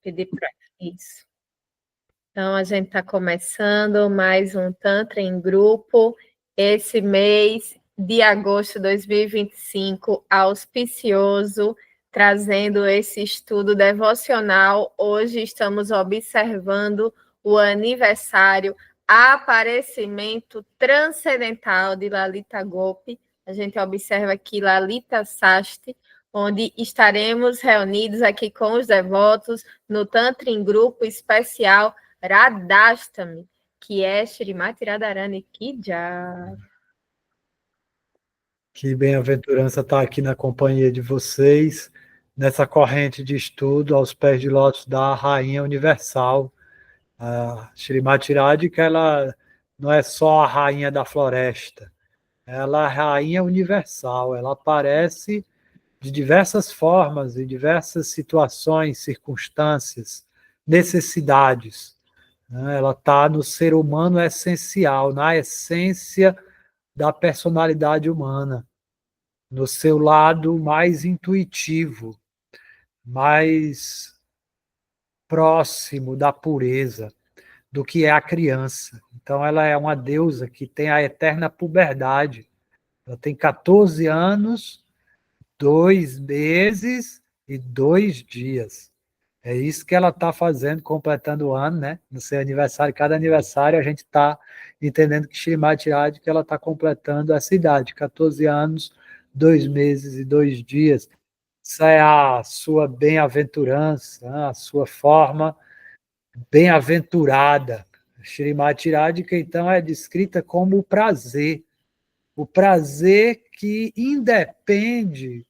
Pedir para isso. Então, a gente está começando mais um Tantra em Grupo, esse mês de agosto de 2025, auspicioso, trazendo esse estudo devocional. Hoje estamos observando o aniversário, aparecimento transcendental de Lalita Gopi. A gente observa aqui Lalita Sasti, onde estaremos reunidos aqui com os devotos no Tantra em Grupo especial Radhastami, que é Shrimati Radharani Ki Jai. Que bem-aventurança estar aqui na companhia de vocês, nessa corrente de estudo aos pés de lótus da Rainha Universal, a Shrimati Radhika. Ela não é só a Rainha da Floresta, ela é a Rainha Universal, ela aparece de diversas formas, em diversas situações, circunstâncias, necessidades. Ela está no ser humano essencial, na essência da personalidade humana, no seu lado mais intuitivo, mais próximo da pureza, do que é a criança. Então, ela é uma deusa que tem a eterna puberdade. Ela tem 14 anos, 2 meses e 2 dias. É isso que ela está fazendo, completando o ano, né? No seu aniversário. Cada aniversário a gente está entendendo que Shrimati Radhika, ela está completando essa idade, 14 anos, 2 meses e 2 dias. Essa é a sua bem-aventurança, a sua forma bem-aventurada. Shrimati Radhika, então, é descrita como o prazer que independe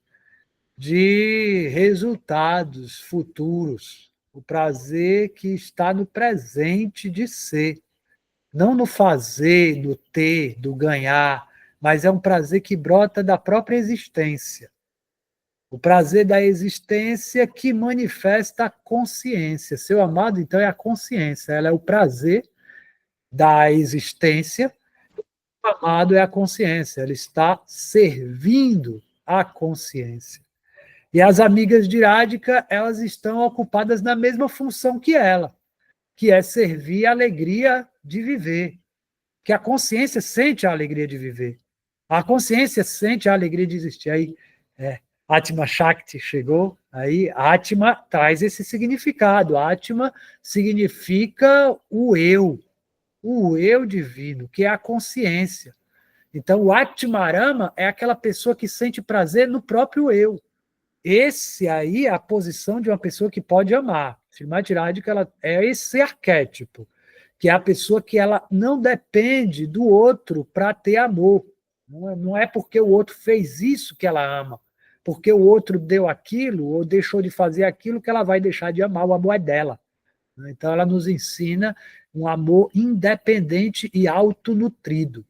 de resultados futuros, o prazer que está no presente de ser, não no fazer, no ter, do ganhar, mas é um prazer que brota da própria existência. O prazer da existência que manifesta a consciência. Seu amado, então, é a consciência, ela é o prazer da existência. O amado é a consciência, ela está servindo à consciência. E as amigas de Radhika, elas estão ocupadas na mesma função que ela, que é servir a alegria de viver. Que a consciência sente a alegria de viver. A consciência sente a alegria de existir. Aí, Atma Shakti chegou, aí Atma traz esse significado. Atma significa o eu divino, que é a consciência. Então, o Atmarama é aquela pessoa que sente prazer no próprio eu. Esse aí é a posição de uma pessoa que pode amar. Shrimati Radhika, ela é esse arquétipo, que é a pessoa que ela não depende do outro para ter amor. Não é porque o outro fez isso que ela ama, porque o outro deu aquilo ou deixou de fazer aquilo que ela vai deixar de amar. O amor é dela. Então, ela nos ensina um amor independente e autonutrido.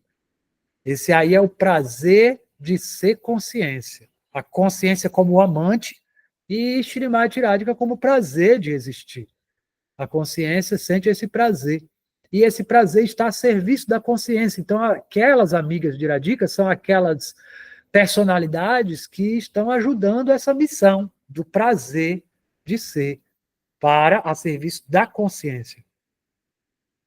Esse aí é o prazer de ser consciência. A consciência como amante e Shrimati Radhika como prazer de existir. A consciência sente esse prazer. E esse prazer está a serviço da consciência. Então, aquelas amigas de Radhika são aquelas personalidades que estão ajudando essa missão do prazer de ser para a serviço da consciência.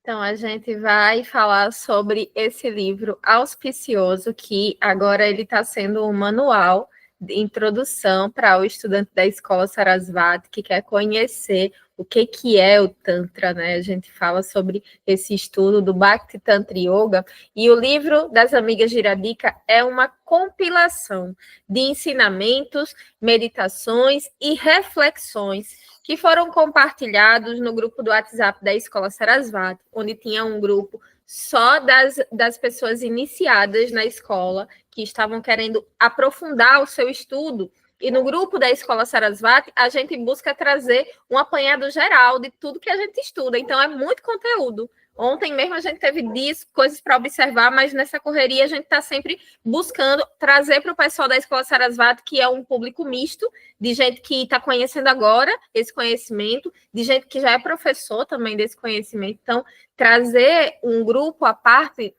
Então, a gente vai falar sobre esse livro auspicioso, que agora ele está sendo um manual de introdução para o estudante da escola Sarasvati que quer conhecer o que é o Tantra, né? A gente fala sobre esse estudo do Bhakti Tantra Yoga, e o livro das Amigas de Radhika é uma compilação de ensinamentos, meditações e reflexões que foram compartilhados no grupo do WhatsApp da Escola Sarasvati, onde tinha um grupo só das pessoas iniciadas na escola, que estavam querendo aprofundar o seu estudo. E no grupo da Escola Sarasvati, a gente busca trazer um apanhado geral de tudo que a gente estuda. Então, é muito conteúdo. Ontem mesmo a gente teve coisas para observar, mas nessa correria a gente está sempre buscando trazer para o pessoal da Escola Sarasvati, que é um público misto, de gente que está conhecendo agora esse conhecimento, de gente que já é professor também desse conhecimento. Então, trazer um grupo à parte,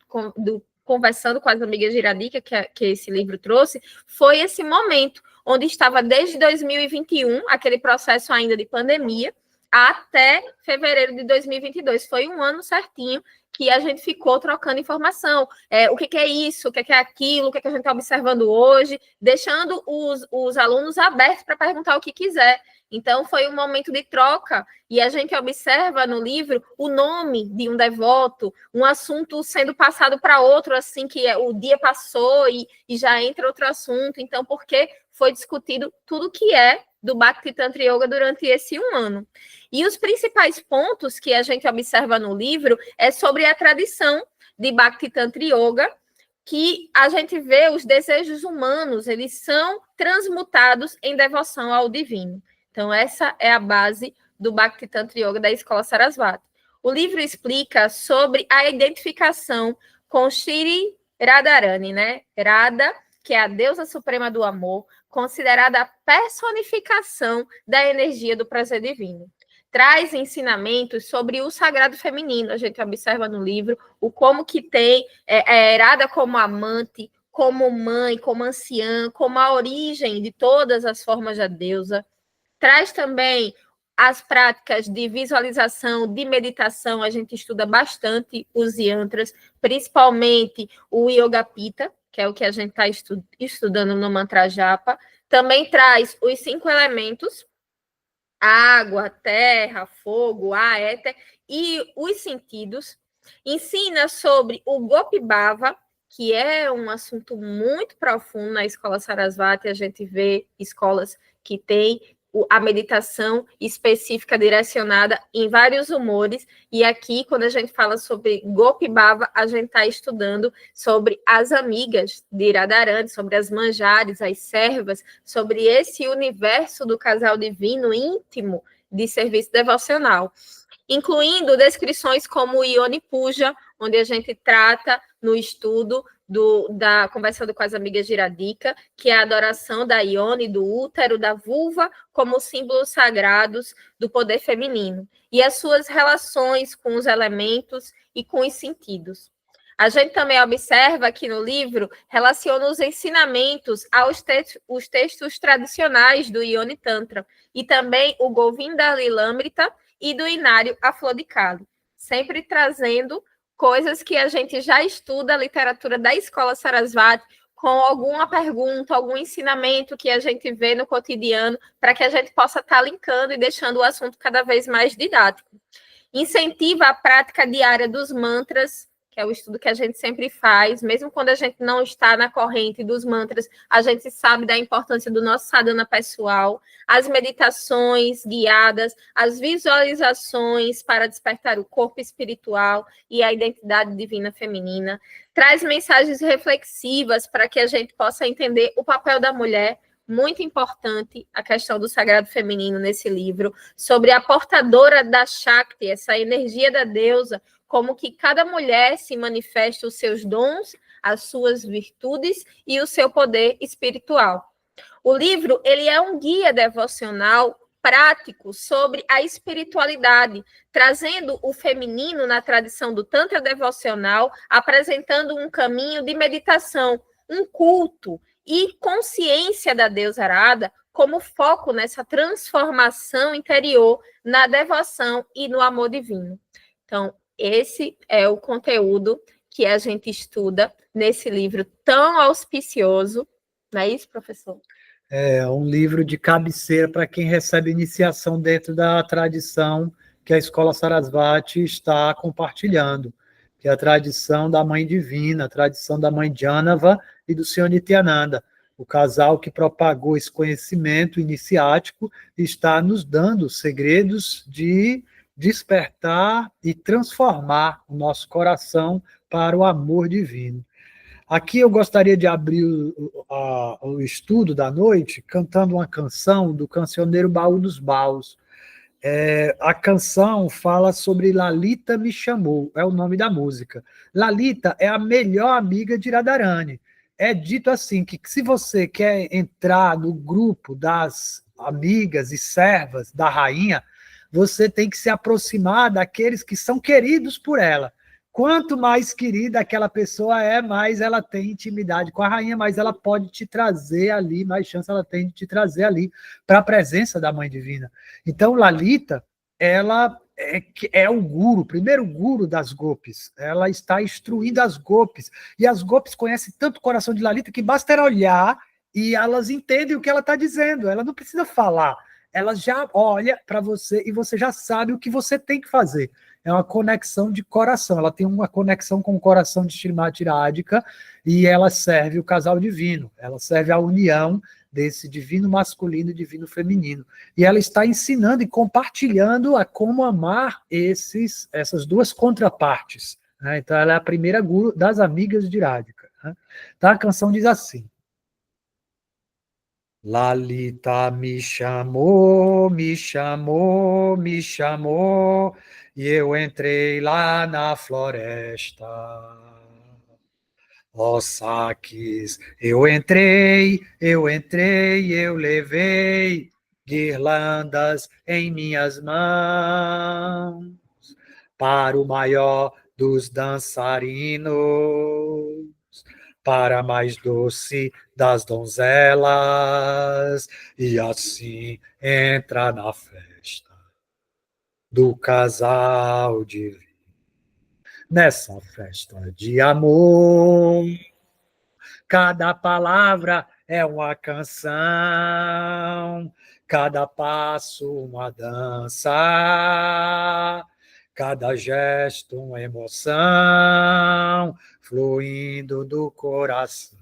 conversando com as amigas de Radhika, que esse livro trouxe, foi esse momento, onde estava desde 2021, aquele processo ainda de pandemia, até fevereiro de 2022. Foi um ano certinho que a gente ficou trocando informação. O que é isso, o que é aquilo, o que a gente está observando hoje, deixando os alunos abertos para perguntar o que quiser. Então, foi um momento de troca, e a gente observa no livro o nome de um devoto, um assunto sendo passado para outro, assim, que o dia passou e já entra outro assunto. Então, porque foi discutido tudo que é do Bhakti Tantra Yoga durante esse um ano. E os principais pontos que a gente observa no livro é sobre a tradição de Bhakti Tantra Yoga, que a gente vê os desejos humanos, eles são transmutados em devoção ao divino. Então, essa é a base do Bhakti Tantra Yoga da Escola Sarasvati. O livro explica sobre a identificação com Shri Radharani, né? Radha, que é a deusa suprema do amor, considerada a personificação da energia do prazer divino. Traz ensinamentos sobre o sagrado feminino. A gente observa no livro o como que tem Radha como amante, como mãe, como anciã, como a origem de todas as formas da deusa. Traz também as práticas de visualização, de meditação. A gente estuda bastante os yantras, principalmente o Yoga Pitta, que é o que a gente está estudando no Mantra Japa. Também traz os 5 elementos: água, terra, fogo, ar, éter, e os sentidos. Ensina sobre o Gopi Bhava, que é um assunto muito profundo na Escola Sarasvati. A gente vê escolas que têm a meditação específica direcionada em vários humores, e aqui, quando a gente fala sobre Gopi Bhava, a gente está estudando sobre as amigas de Radharani, sobre as manjares, as servas, sobre esse universo do casal divino íntimo de serviço devocional, incluindo descrições como o Yoni Puja, onde a gente trata no estudo conversando com as amigas de Radhika, que é a adoração da Yoni, do útero, da vulva, como símbolos sagrados do poder feminino, e as suas relações com os elementos e com os sentidos. A gente também observa que no livro relaciona os ensinamentos aos os textos tradicionais do Yoni Tantra, e também o Govinda Lilamrita e do Inário A Flor de Kali, sempre trazendo coisas que a gente já estuda, a literatura da Escola Sarasvati, com alguma pergunta, algum ensinamento que a gente vê no cotidiano, para que a gente possa estar linkando e deixando o assunto cada vez mais didático. Incentiva a prática diária dos mantras, que é o estudo que a gente sempre faz, mesmo quando a gente não está na corrente dos mantras, a gente sabe da importância do nosso sadhana pessoal, as meditações guiadas, as visualizações para despertar o corpo espiritual e a identidade divina feminina. Traz mensagens reflexivas para que a gente possa entender o papel da mulher. Muito importante a questão do sagrado feminino nesse livro, sobre a portadora da Shakti, essa energia da deusa, como que cada mulher se manifesta os seus dons, as suas virtudes e o seu poder espiritual. O livro, ele é um guia devocional prático sobre a espiritualidade, trazendo o feminino na tradição do Tantra devocional, apresentando um caminho de meditação, um culto e consciência da deusa Radha como foco nessa transformação interior, na devoção e no amor divino. Então, esse é o conteúdo que a gente estuda nesse livro tão auspicioso. Não é isso, professor? É um livro de cabeceira para quem recebe iniciação dentro da tradição que a Escola Sarasvati está compartilhando, que é a tradição da Mãe Divina, a tradição da Mãe Janava e do Senhor Nityananda. O casal que propagou esse conhecimento iniciático está nos dando segredos de despertar e transformar o nosso coração para o amor divino. Aqui eu gostaria de abrir o estudo da noite cantando uma canção do cancioneiro Baú dos Baús. A canção fala sobre Lalita Me Chamou, é o nome da música. Lalita é a melhor amiga de Radharani. É dito assim, que se você quer entrar no grupo das amigas e servas da rainha, você tem que se aproximar daqueles que são queridos por ela. Quanto mais querida aquela pessoa é, mais ela tem intimidade com a rainha, mais ela pode te trazer ali, mais chance ela tem de te trazer ali para a presença da Mãe Divina. Então, Lalita ela é o guru, o primeiro guru das gopis. Ela está instruindo as gopis. E as gopis conhecem tanto o coração de Lalita que basta ela olhar e elas entendem o que ela está dizendo. Ela não precisa falar. Ela já olha para você e você já sabe o que você tem que fazer. É uma conexão de coração. Ela tem uma conexão com o coração de Srimati Radhika e ela serve o casal divino. Ela serve a união desse divino masculino e divino feminino. E ela está ensinando e compartilhando a como amar essas duas contrapartes. Né? Então, ela é a primeira guru das amigas de Radhika. Né? Então, a canção diz assim: Lalita me chamou, me chamou, me chamou, e eu entrei lá na floresta. Ó saques, eu levei guirlandas em minhas mãos para o maior dos dançarinos, para a mais doce das donzelas, e assim entra na festa do casal divino. Nessa festa de amor, cada palavra é uma canção, cada passo uma dança, cada gesto uma emoção, fluindo do coração.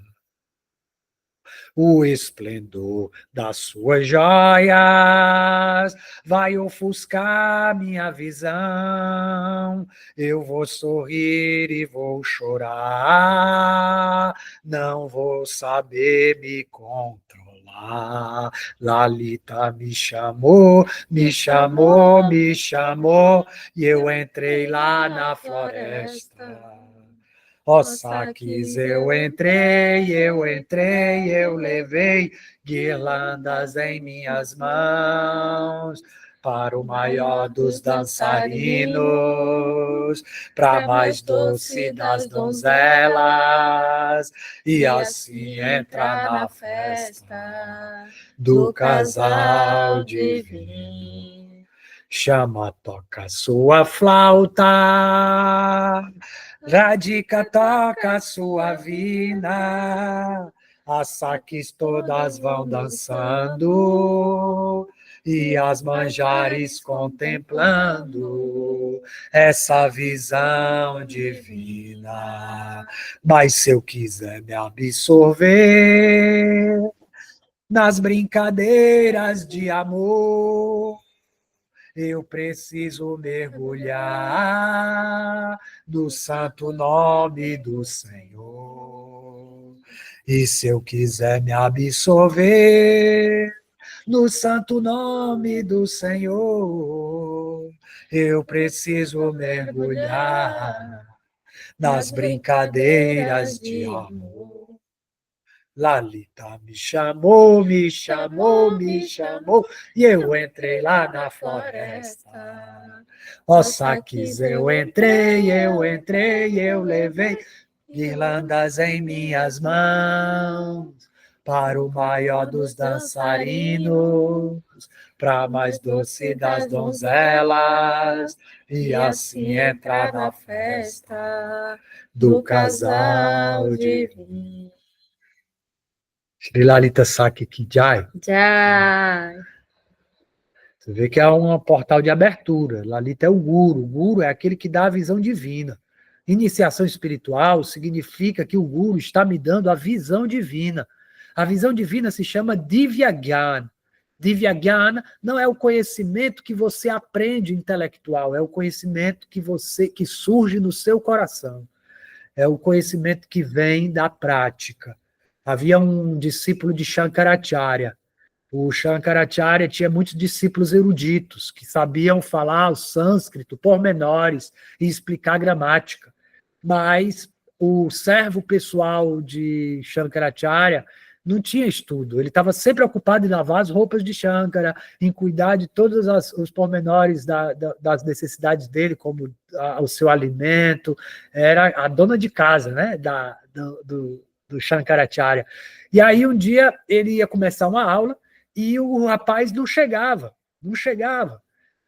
O esplendor das suas joias vai ofuscar minha visão. Eu vou sorrir e vou chorar, não vou saber me controlar. Lalita me chamou, me chamou, me chamou, e eu entrei lá na floresta. Ó saques, eu entrei, eu levei guirlandas em minhas mãos para o maior dos dançarinos, para a mais doce das donzelas, e assim entrar na festa do casal divino. Chama, toca sua flauta, Radhika toca sua vina, as saques todas vão dançando e as manjares contemplando essa visão divina. Mas se eu quiser me absorver nas brincadeiras de amor, eu preciso mergulhar no santo nome do Senhor. E se eu quiser me absorver no santo nome do Senhor, eu preciso mergulhar nas brincadeiras de amor. Lalita me chamou, me chamou, me chamou, e eu entrei lá na floresta. Ó saques, eu entrei, eu levei guirlandas em minhas mãos para o maior dos dançarinos, para a mais doce das donzelas, e assim entrar na festa do casal divino. Shri Lalita Sakya Ki Jai. Jai. Você vê que é um portal de abertura. Lalita é o guru. O guru é aquele que dá a visão divina. Iniciação espiritual significa que o guru está me dando a visão divina. A visão divina se chama Divya Gyan. Divya Gyan não é o conhecimento que você aprende intelectual, é o conhecimento que surge no seu coração. É o conhecimento que vem da prática. Havia um discípulo de Shankaracharya. O Shankaracharya tinha muitos discípulos eruditos que sabiam falar o sânscrito, pormenores e explicar gramática. Mas o servo pessoal de Shankaracharya não tinha estudo. Ele estava sempre ocupado em lavar as roupas de Shankara, em cuidar de todos os pormenores das necessidades dele, como o seu alimento. Era a dona de casa, né, do Shankaracharya. E aí um dia ele ia começar uma aula e o rapaz não chegava.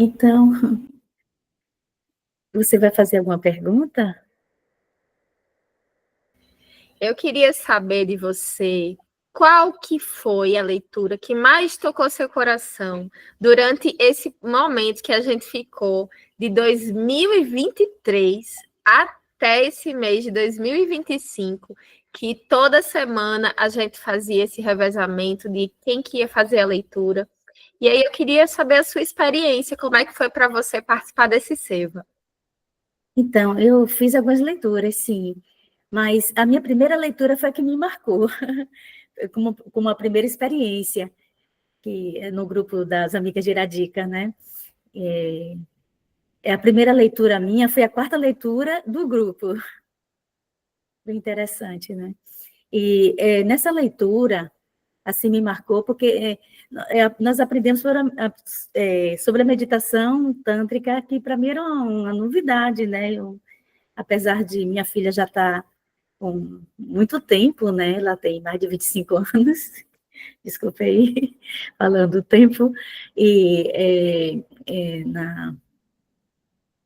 Então, você vai fazer alguma pergunta? Eu queria saber de você qual que foi a leitura que mais tocou seu coração durante esse momento que a gente ficou de 2023 até esse mês de 2025, que toda semana a gente fazia esse revezamento de quem que ia fazer a leitura. E aí eu queria saber a sua experiência, como é que foi para você participar desse SEVA? Então, eu fiz algumas leituras, sim, mas a minha primeira leitura foi a que me marcou, como a primeira experiência, que é no grupo das Amigas de Iradica, né? A primeira leitura minha foi a quarta leitura do grupo. Bem interessante, né? E nessa leitura, assim, me marcou, porque nós aprendemos sobre a meditação tântrica, que para mim era uma novidade, né? Apesar de minha filha já estar com muito tempo, né? Ela tem mais de 25 anos, desculpa aí, falando o tempo, e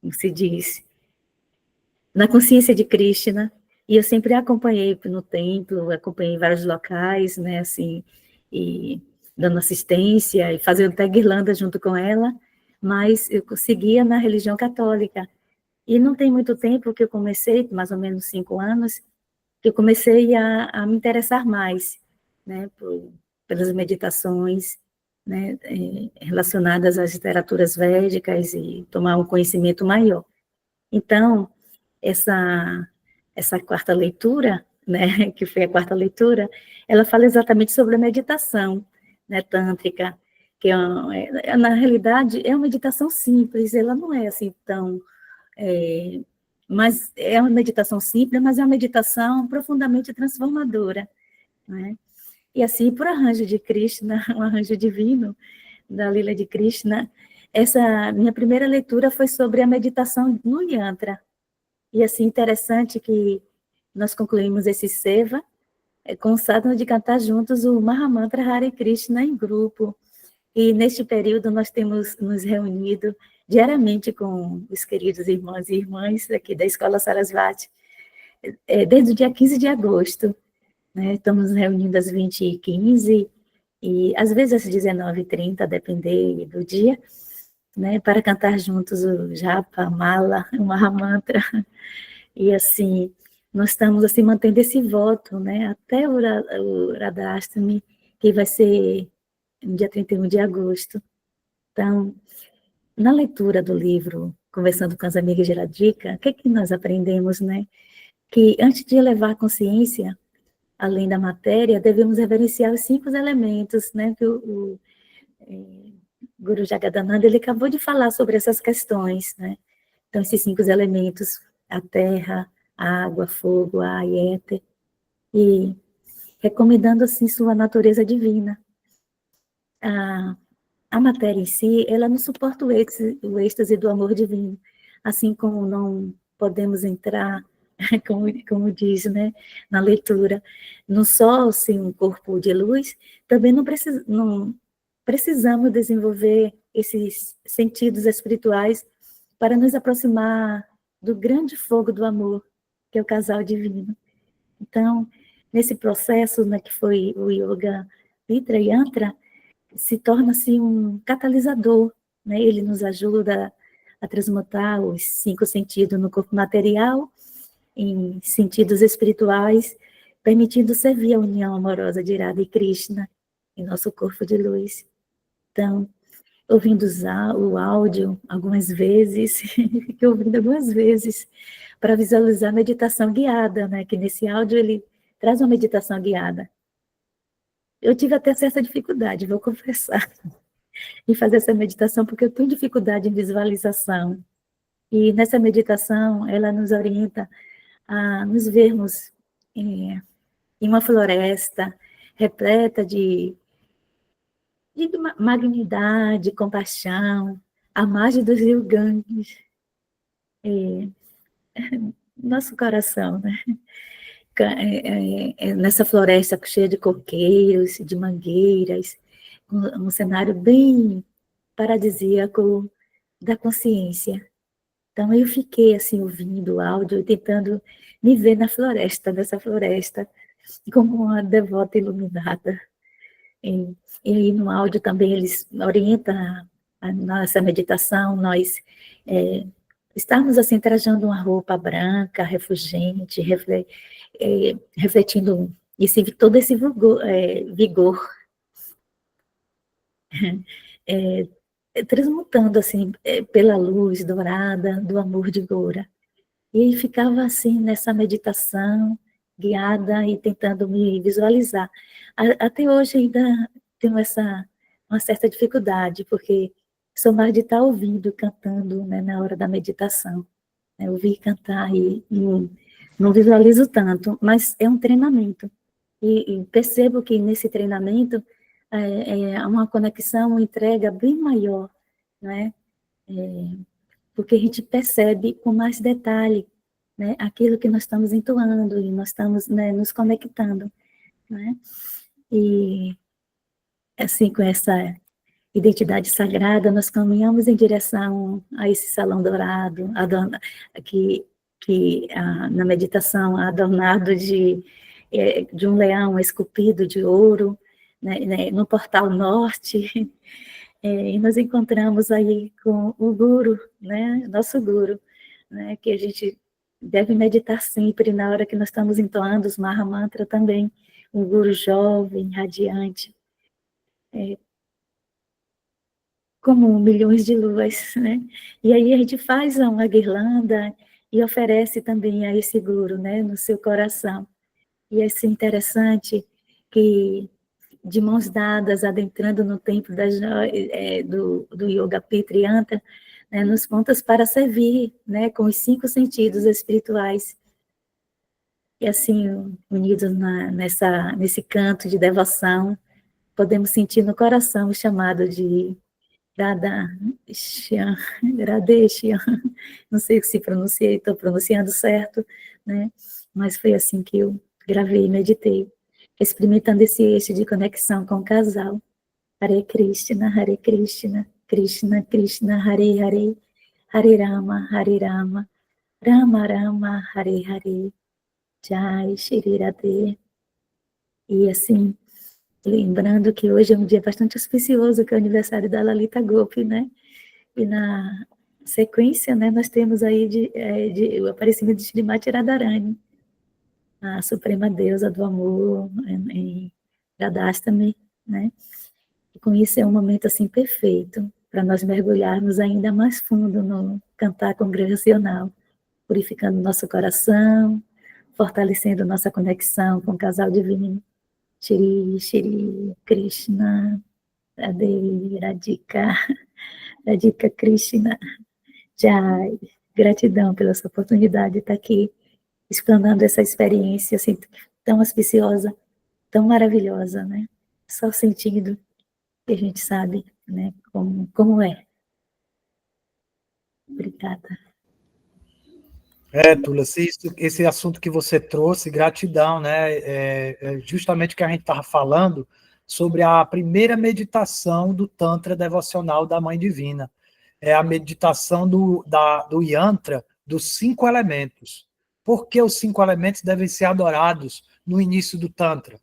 como se diz, na consciência de Krishna, e eu sempre a acompanhei no templo, acompanhei em vários locais, né, assim, e dando assistência, e fazendo até guirlanda junto com ela, mas eu seguia na religião católica. E não tem muito tempo que eu comecei, mais ou menos 5 anos, que eu comecei a me interessar mais, né, pelas meditações, né, relacionadas às literaturas védicas e tomar um conhecimento maior. Então, essa quarta leitura, né, que foi a quarta leitura, ela fala exatamente sobre a meditação, né, tântrica, que na realidade é uma meditação simples, ela não é assim tão... mas é uma meditação simples, mas é uma meditação profundamente transformadora, né? E assim, por arranjo de Krishna, um arranjo divino da Lila de Krishna, essa minha primeira leitura foi sobre a meditação no Yantra. E assim, interessante que nós concluímos esse Seva com o sadhana de cantar juntos o Mahamantra Hare Krishna em grupo. E neste período nós temos nos reunido diariamente com os queridos irmãos e irmãs aqui da Escola Sarasvati, desde o dia 15 de agosto, né? Estamos nos reunindo às 20h15 e às vezes às 19h30, a depender do dia, né? Para cantar juntos o Japa, Mala, o Mahamantra. E assim, nós estamos assim mantendo esse voto, né? Até o Radhastami, que vai ser no dia 31 de agosto. Então, na leitura do livro, conversando com as amigas de Radhika, o que é que nós aprendemos, né? Que antes de elevar a consciência, além da matéria, devemos reverenciar os 5 elementos, né? Que o Guru Jagadananda, ele acabou de falar sobre essas questões, né? Então, esses 5 elementos, a terra, a água, fogo, ar e éter, e recomendando, assim, sua natureza divina. A matéria em si, ela não suporta o êxtase do amor divino, assim como não podemos entrar, como diz, né, na leitura, no sol sem um corpo de luz, também não precisamos desenvolver esses sentidos espirituais para nos aproximar do grande fogo do amor, que é o casal divino. Então, nesse processo, né, que foi o Yoga Nidra Yantra, se torna-se um catalisador, né? Ele nos ajuda a transmutar os 5 sentidos no corpo material em sentidos espirituais, permitindo servir a união amorosa de Radha e Krishna em nosso corpo de luz. Então, ouvindo o áudio algumas vezes, fiquei ouvindo algumas vezes, para visualizar a meditação guiada, né? Que nesse áudio ele traz uma meditação guiada. Eu tive até certa dificuldade, vou confessar, em fazer essa meditação, porque eu tenho dificuldade em visualização. E nessa meditação, ela nos orienta a nos vermos em uma floresta repleta de magnidade, compaixão, à margem dos rios Ganges, nosso coração, né? Nessa floresta cheia de coqueiros, de mangueiras, um cenário bem paradisíaco, da consciência. Então, eu fiquei, assim, ouvindo o áudio, tentando me ver nessa floresta, como uma devota iluminada. E aí, no áudio também, eles orientam a nossa meditação, nós estamos, assim, trajando uma roupa branca, refulgente, refletindo todo esse vigor transmutando, assim, pela luz dourada do amor de Goura. E aí ficava, assim, nessa meditação, guiada e tentando me visualizar. Até hoje ainda tenho uma certa dificuldade, porque sou mais de estar ouvindo, cantando, né, na hora da meditação. Ouvir cantar e não visualizo tanto, mas é um treinamento. E percebo que nesse treinamento há uma conexão, uma entrega bem maior, né? Porque a gente percebe com mais detalhe, né, aquilo que nós estamos entoando e nós estamos, né, nos conectando, né? E assim, com essa identidade sagrada, nós caminhamos em direção a esse salão dourado, na meditação adornado de um leão esculpido de ouro, né, no portal norte, e nos encontramos aí com o Guru, né, nosso Guru, né, que a gente deve meditar sempre na hora que nós estamos entoando os Maha Mantra também, um Guru jovem, radiante, como milhões de luas, né? E aí a gente faz uma guirlanda e oferece também a esse Guru, né, no seu coração. E é assim, interessante que, de mãos dadas, adentrando no templo do Yoga Pitrianta, né, nos pontos para servir, né, com os 5 sentidos espirituais. E assim, unidos nesse canto de devoção, podemos sentir no coração o chamado de Radheshyam, não sei se pronunciei, estou pronunciando certo, né? Mas foi assim que eu gravei e meditei, experimentando esse eixo de conexão com o casal. Hare Krishna, Krishna Krishna, Hare Hare, Hare Rama, Rama Rama, Hare Hare, Jai Shri Radhe. E assim, lembrando que hoje é um dia bastante auspicioso, que é o aniversário da Lalita Gopi, né? E na sequência, né, nós temos aí o aparecimento de Srimati Radharani, a suprema deusa do amor, em Radhastami, né? E com isso é um momento, assim, perfeito para nós mergulharmos ainda mais fundo no cantar congregacional, purificando nosso coração, fortalecendo nossa conexão com o casal divino. Shri, Shri, Krishna, Radhe, Radhika Krishna, Jai. Gratidão pela sua oportunidade de estar aqui, explanando essa experiência assim, tão auspiciosa, tão maravilhosa, né? Só sentindo que a gente sabe, né, como é. Obrigada. Tula, esse assunto que você trouxe, gratidão, né? É justamente o que a gente estava falando sobre a primeira meditação do Tantra devocional da Mãe Divina. É a meditação do yantra dos 5 elementos. Por que os 5 elementos devem ser adorados no início do Tantra?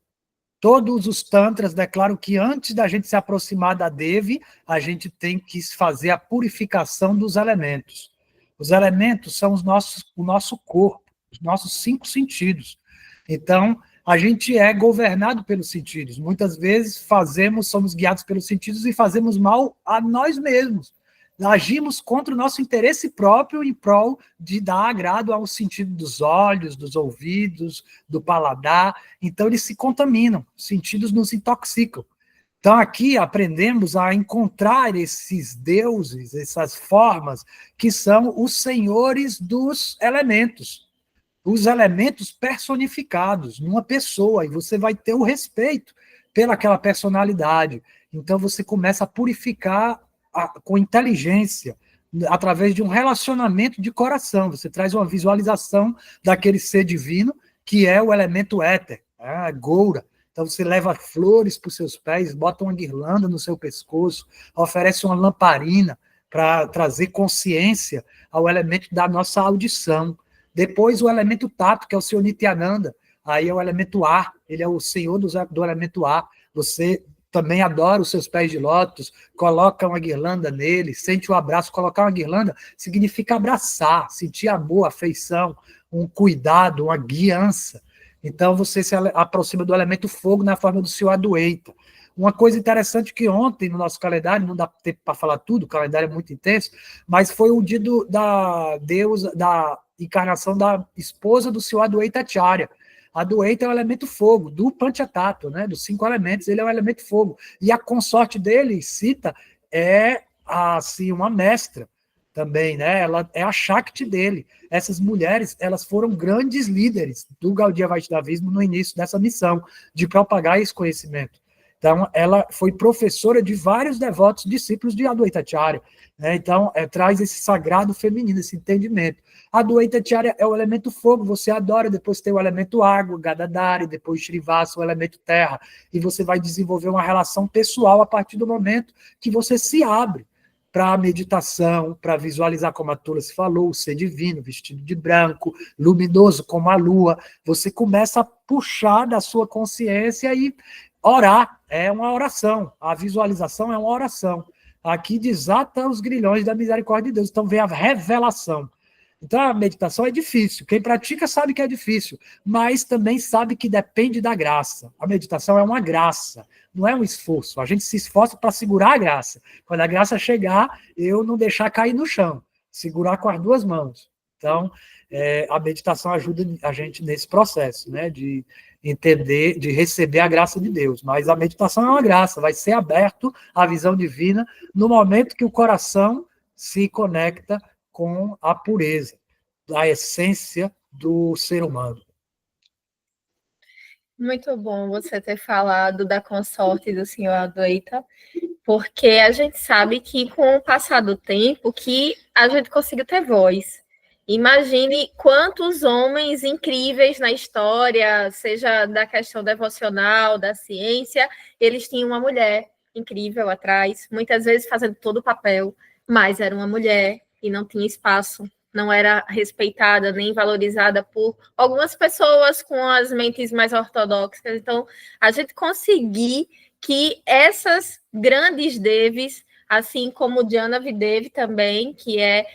Todos os tantras declaram que antes da gente se aproximar da Devi, a gente tem que fazer a purificação dos elementos. Os elementos são o nosso corpo, os nossos 5 sentidos. Então, a gente é governado pelos sentidos. Muitas vezes somos guiados pelos sentidos e fazemos mal a nós mesmos. Agimos contra o nosso interesse próprio em prol de dar agrado ao sentido dos olhos, dos ouvidos, do paladar. Então, eles se contaminam, os sentidos nos intoxicam. Então, aqui aprendemos a encontrar esses deuses, essas formas, que são os senhores dos elementos. Os elementos personificados numa pessoa, e você vai ter o respeito pelaquela personalidade. Então, você começa a purificar com inteligência, através de um relacionamento de coração. Você traz uma visualização daquele ser divino, que é o elemento éter, a Goura. Então você leva flores para os seus pés, bota uma guirlanda no seu pescoço, oferece uma lamparina, para trazer consciência ao elemento da nossa audição. Depois o elemento tato, que é o Senhor Nityananda, aí é o elemento ar, ele é o senhor do elemento ar. Você também adora os seus pés de lótus, coloca uma guirlanda nele, sente o abraço. Colocar uma guirlanda significa abraçar, sentir amor, afeição, um cuidado, uma guiança. Então você se aproxima do elemento fogo na forma do Senhor Adwaita. Uma coisa interessante que ontem no nosso calendário, não dá tempo para falar tudo, o calendário é muito intenso, mas foi o dia da deusa, da encarnação da esposa do Senhor Adwaita Acharya. Adwaita é o elemento fogo, do Panchatattva, né? Dos 5 elementos, ele é o elemento fogo. E a consorte dele, Sita, é assim, uma mestra também, né? Ela é a Shakti dele. Essas mulheres, elas foram grandes líderes do Gaudiya Vaishnavismo no início dessa missão, de propagar esse conhecimento. Então, ela foi professora de vários devotos discípulos de Adwaita Acharya, né? Então, traz esse sagrado feminino, esse entendimento. Adwaita Acharya é o elemento fogo, você adora, depois tem o elemento água, Gadadhari, depois Shrivasa, o elemento terra, e você vai desenvolver uma relação pessoal a partir do momento que você se abre para a meditação, para visualizar, como a Tula se falou, o ser divino, vestido de branco, luminoso como a lua. Você começa a puxar da sua consciência e orar. É uma oração. A visualização é uma oração. Aqui desata os grilhões da misericórdia de Deus. Então vem a revelação. Então a meditação é difícil. Quem pratica sabe que é difícil, mas também sabe que depende da graça. A meditação é uma graça, não é um esforço. A gente se esforça para segurar a graça. Quando a graça chegar, eu não deixar cair no chão, segurar com as 2 mãos. Então, a meditação ajuda a gente nesse processo, né, de entender, de receber a graça de Deus. Mas a meditação é uma graça, vai ser aberto à visão divina no momento que o coração se conecta com a pureza, a essência do ser humano. Muito bom você ter falado da consorte do Senhor Adwaita, porque a gente sabe que com o passar do tempo que a gente conseguiu ter voz. Imagine quantos homens incríveis na história, seja da questão devocional, da ciência, eles tinham uma mulher incrível atrás, muitas vezes fazendo todo o papel, mas era uma mulher e não tinha espaço, não era respeitada nem valorizada por algumas pessoas com as mentes mais ortodoxas. Então, a gente conseguir que essas grandes devis, assim como Diana Videvi também, que é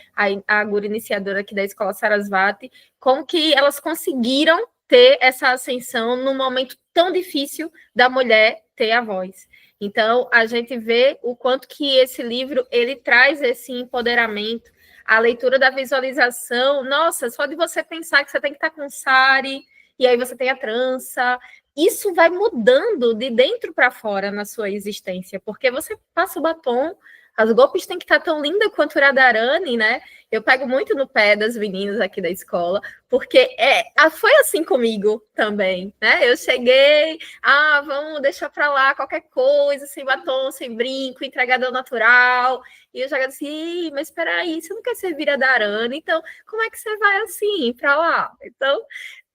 a guru iniciadora aqui da Escola Sarasvati, como que elas conseguiram ter essa ascensão num momento tão difícil da mulher ter a voz. Então, a gente vê o quanto que esse livro, ele traz esse empoderamento, a leitura da visualização. Nossa, só de você pensar que você tem que estar com sari, e aí você tem a trança, isso vai mudando de dentro para fora na sua existência, porque você passa o batom, as golpes têm que estar tão lindas quanto o Radharani, né? Eu pego muito no pé das meninas aqui da escola, porque foi assim comigo também, né? Eu cheguei, vamos deixar para lá qualquer coisa, sem batom, sem brinco, entregador natural, e eu já disse, mas espera aí, você não quer servir Radharani, então como é que você vai assim para lá? Então,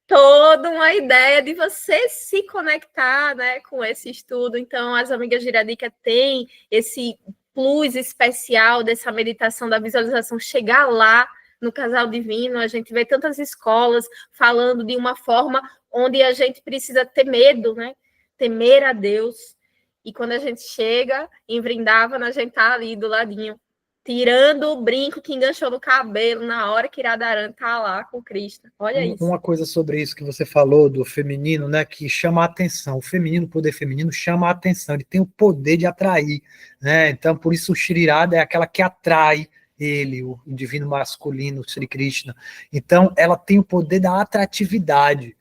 toda uma ideia de você se conectar, né, com esse estudo. Então, as amigas de Radhika têm esse plus especial dessa meditação da visualização, chegar lá no casal divino. A gente vê tantas escolas falando de uma forma onde a gente precisa ter medo, né, temer a Deus. E quando a gente chega em Vrindavana, a gente tá ali do ladinho, tirando o brinco que enganchou no cabelo na hora que Radharani tá lá com Krishna. Olha isso. Uma coisa sobre isso que você falou do feminino, né, que chama a atenção. O feminino, o poder feminino chama a atenção. Ele tem o poder de atrair, né? Então, por isso o Shri Radha é aquela que atrai ele, o divino masculino, o Sri Krishna. Então, ela tem o poder da atratividade.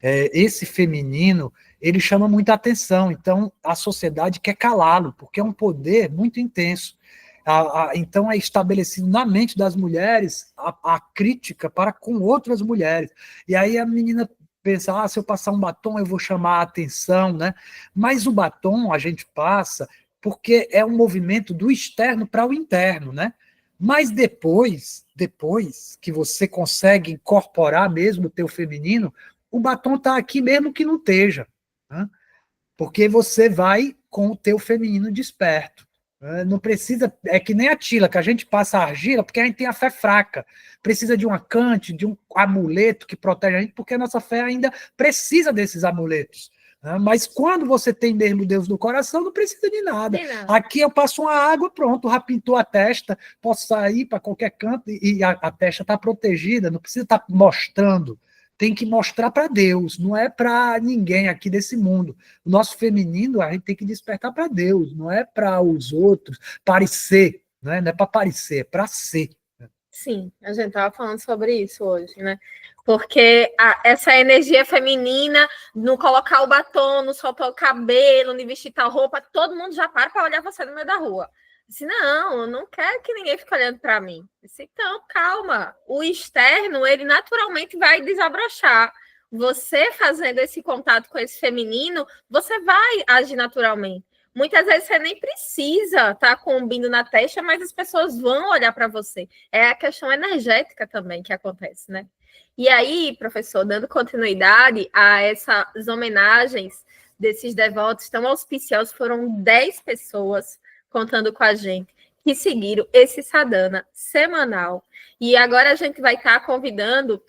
Esse feminino, ele chama muita atenção. Então, a sociedade quer calá-lo, porque é um poder muito intenso. Então é estabelecido na mente das mulheres a crítica para com outras mulheres. E aí a menina pensa, se eu passar um batom eu vou chamar a atenção, né? Mas o batom a gente passa porque é um movimento do externo para o interno, né? Mas depois que você consegue incorporar mesmo o teu feminino, o batom está aqui mesmo que não esteja, né? Porque você vai com o teu feminino desperto. Não precisa, é que nem a tila, que a gente passa argila porque a gente tem a fé fraca. Precisa de uma cante, de um amuleto que protege a gente, porque a nossa fé ainda precisa desses amuletos. Mas quando você tem mesmo Deus no coração, não precisa de nada. Aqui eu passo uma água, pronto, já pintou a testa, posso sair para qualquer canto e a testa está protegida, não precisa estar mostrando. Tem que mostrar para Deus, não é para ninguém aqui desse mundo. O nosso feminino, a gente tem que despertar para Deus, não é para os outros parecer, né? Não é para parecer, é para ser. Sim, a gente estava falando sobre isso hoje, né? Porque essa energia feminina, no colocar o batom, no soltar o cabelo, no vestir tal roupa, todo mundo já para olhar você no meio da rua. Disse, não, eu não quero que ninguém fique olhando para mim. Disse, então, calma. O externo, ele naturalmente vai desabrochar. Você fazendo esse contato com esse feminino, você vai agir naturalmente. Muitas vezes você nem precisa estar com um bindo na testa, mas as pessoas vão olhar para você. É a questão energética também que acontece, né? E aí, professor, dando continuidade a essas homenagens desses devotos tão auspiciosos, foram 10 pessoas contando com a gente, que seguiram esse sadhana semanal. E agora a gente vai estar convidando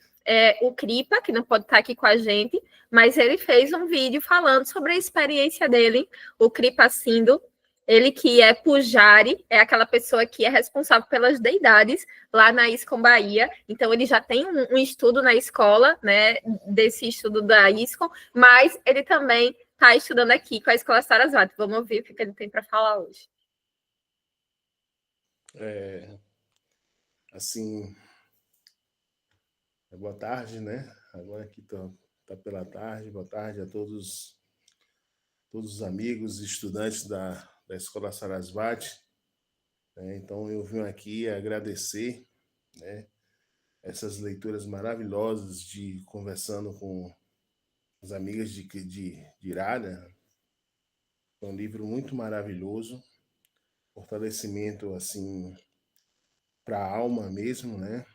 o Kripa, que não pode estar aqui com a gente, mas ele fez um vídeo falando sobre a experiência dele, o Kripa Sindhu, ele que é pujari, é aquela pessoa que é responsável pelas deidades lá na ISKCON Bahia. Então, ele já tem um estudo na escola, né, desse estudo da ISKCON, mas ele também está estudando aqui com a Escola Sarasvati. Vamos ouvir o que ele tem para falar hoje. Assim, boa tarde, né? Agora aqui tá pela tarde. Boa tarde a todos os amigos e estudantes da Escola Sarasvati. Então, eu vim aqui agradecer, né, essas leituras maravilhosas de conversando com as amigas de Irada. É um livro muito maravilhoso, fortalecimento assim para a alma mesmo, né?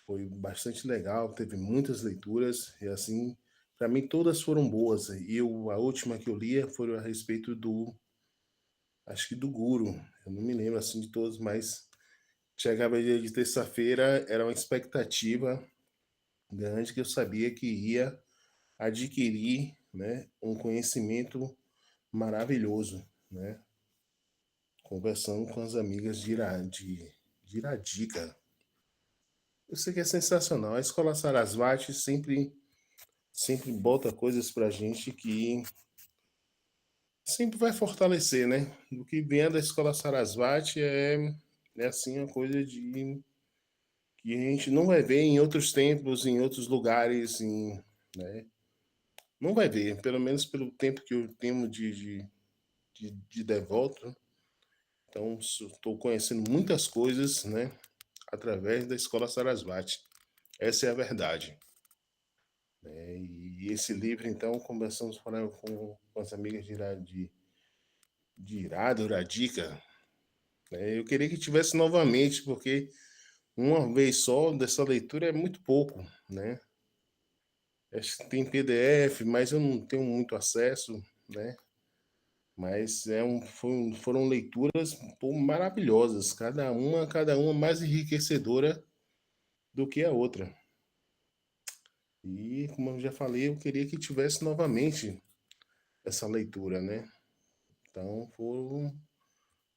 Foi bastante legal, teve muitas leituras e assim, para mim todas foram boas. E a última que eu li foi a respeito acho que do Guru. Eu não me lembro assim de todos, mas chegava dia de terça-feira, era uma expectativa grande que eu sabia que ia adquirir, né, um conhecimento maravilhoso, né? Conversando com as amigas de Iradica. Eu sei que é sensacional. A Escola Sarasvati sempre bota coisas pra gente que sempre vai fortalecer, né? O que vem da Escola Sarasvati é assim uma coisa que a gente não vai ver em outros templos, em outros lugares, né? Não vai ver, pelo menos pelo tempo que eu tenho de devoto. Então, estou conhecendo muitas coisas, né, através da Escola Sarasvati. Essa é a verdade. E esse livro, então, conversamos com as amigas de Irada, Uradica. Eu queria que tivesse novamente, porque uma vez só dessa leitura é muito pouco, né? Acho que tem PDF, mas eu não tenho muito acesso, né? Mas foram leituras maravilhosas, cada uma mais enriquecedora do que a outra. E, como eu já falei, eu queria que tivesse novamente essa leitura, né? Então, foram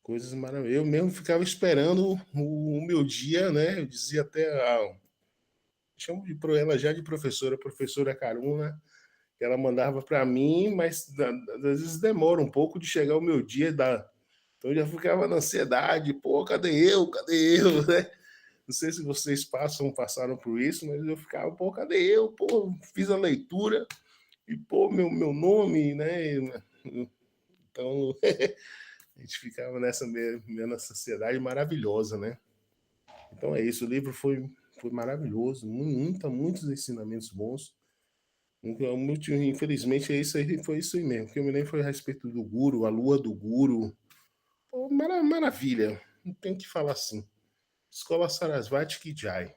coisas maravilhosas. Eu mesmo ficava esperando o meu dia, né? Eu dizia até chamo por ela já de professora, professora Karuna, que ela mandava para mim, mas às vezes demora um pouco de chegar o meu dia então eu já ficava na ansiedade, pô, cadê eu? Cadê eu, né? Não sei se vocês passaram por isso, mas eu ficava, pô, cadê eu? Pô, fiz a leitura e, pô, meu nome, né? Então, a gente ficava nessa sociedade maravilhosa, né? Então é isso, o livro foi maravilhoso, muitos ensinamentos bons. Infelizmente, foi isso aí mesmo. O que eu me lembro foi a respeito do Guru, a lua do Guru. Pô, maravilha, não tem que falar assim. Escola Sarasvati Ki Jai.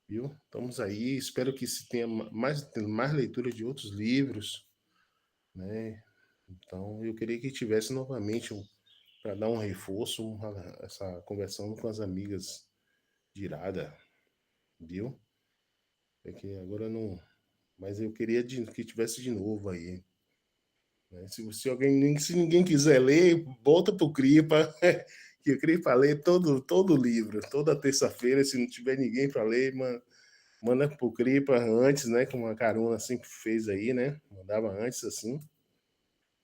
Viu? Estamos aí, espero que se tenha mais leitura de outros livros, né? Então, eu queria que tivesse novamente para dar um reforço, essa conversão com as amigas de Irada, viu? É que agora não. Mas eu queria que tivesse de novo aí. Né? Se ninguém quiser ler, volta pro Cripa, que o Cripa lê todo o livro, toda terça-feira. Se não tiver ninguém para ler, manda pro Cripa antes, né? Como a Caruna sempre fez aí, né? Mandava antes assim.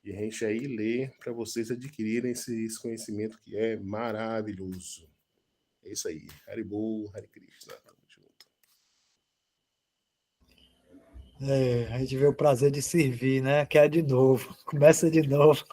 E a gente aí lê para vocês adquirirem esse conhecimento que é maravilhoso. É isso aí. Haribo, Hare Krishna. Tamo junto. A gente vê o prazer de servir, né? Quer de novo, começa de novo.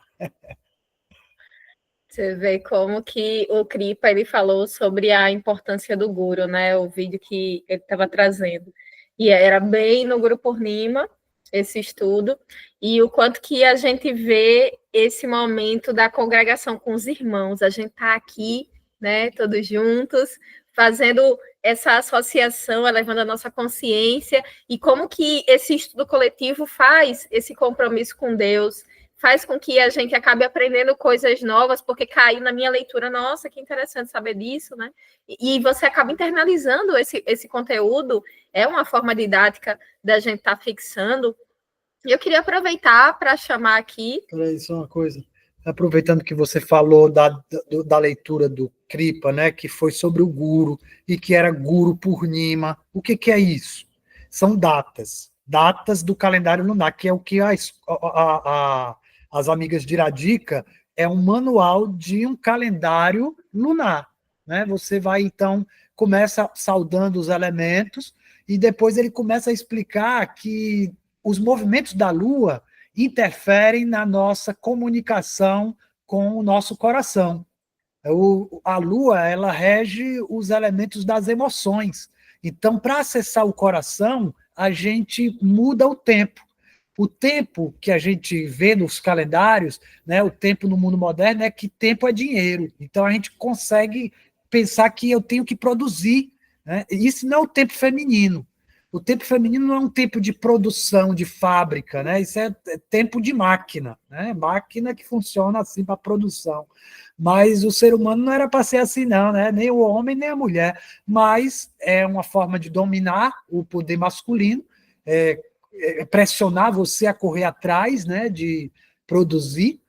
Você vê como que o Kripa ele falou sobre a importância do Guru, né? O vídeo que ele estava trazendo. E era bem no Guru Purnima, esse estudo, e o quanto que a gente vê esse momento da congregação com os irmãos. A gente está aqui, né, todos juntos, fazendo essa associação, elevando a nossa consciência, e como que esse estudo coletivo faz esse compromisso com Deus, faz com que a gente acabe aprendendo coisas novas, porque caiu na minha leitura, nossa, que interessante saber disso, né? E você acaba internalizando esse conteúdo, é uma forma didática da gente estar fixando. E eu queria aproveitar para chamar aqui... Peraí, só uma coisa. Aproveitando que você falou da leitura do Kripa, né, que foi sobre o Guru, e que era Guru Purnima. O que é isso? São datas do calendário lunar, que é o que as amigas de Iradica é um manual de um calendário lunar. Né? Você vai, então, começa saudando os elementos, e depois ele começa a explicar que os movimentos da Lua interferem na nossa comunicação com o nosso coração. A Lua, ela rege os elementos das emoções. Então, para acessar o coração, a gente muda o tempo. O tempo que a gente vê nos calendários, né, o tempo no mundo moderno, é que tempo é dinheiro. Então, a gente consegue pensar que eu tenho que produzir. Né? Isso não é o tempo feminino. O tempo feminino não é um tempo de produção, de fábrica, né? Isso é tempo de máquina, né? Máquina que funciona assim para produção. Mas o ser humano não era para ser assim, não, né? Nem o homem, nem a mulher. Mas é uma forma de dominar o poder masculino, pressionar você a correr atrás, né? De produzir.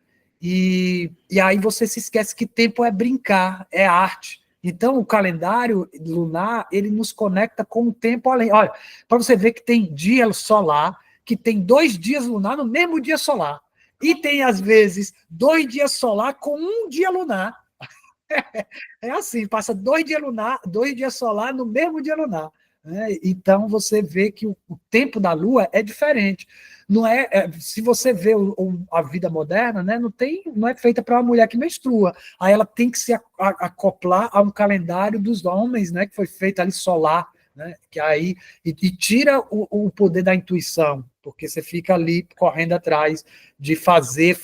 E aí você se esquece que tempo é brincar, é arte. Então, o calendário lunar, ele nos conecta com o tempo além. Olha, para você ver que tem dia solar, que tem 2 dias lunar no mesmo dia solar. E tem, às vezes, 2 dias solar com 1 dia lunar. É assim, passa 2 dias lunar, 2 dias solar no mesmo dia lunar. Né? Então, você vê que o tempo da Lua é diferente. Não se você vê a vida moderna, né, não é feita para uma mulher que menstrua. Aí ela tem que se acoplar a um calendário dos homens, né, que foi feito ali solar, né, que aí e tira o poder da intuição, porque você fica ali correndo atrás de fazer.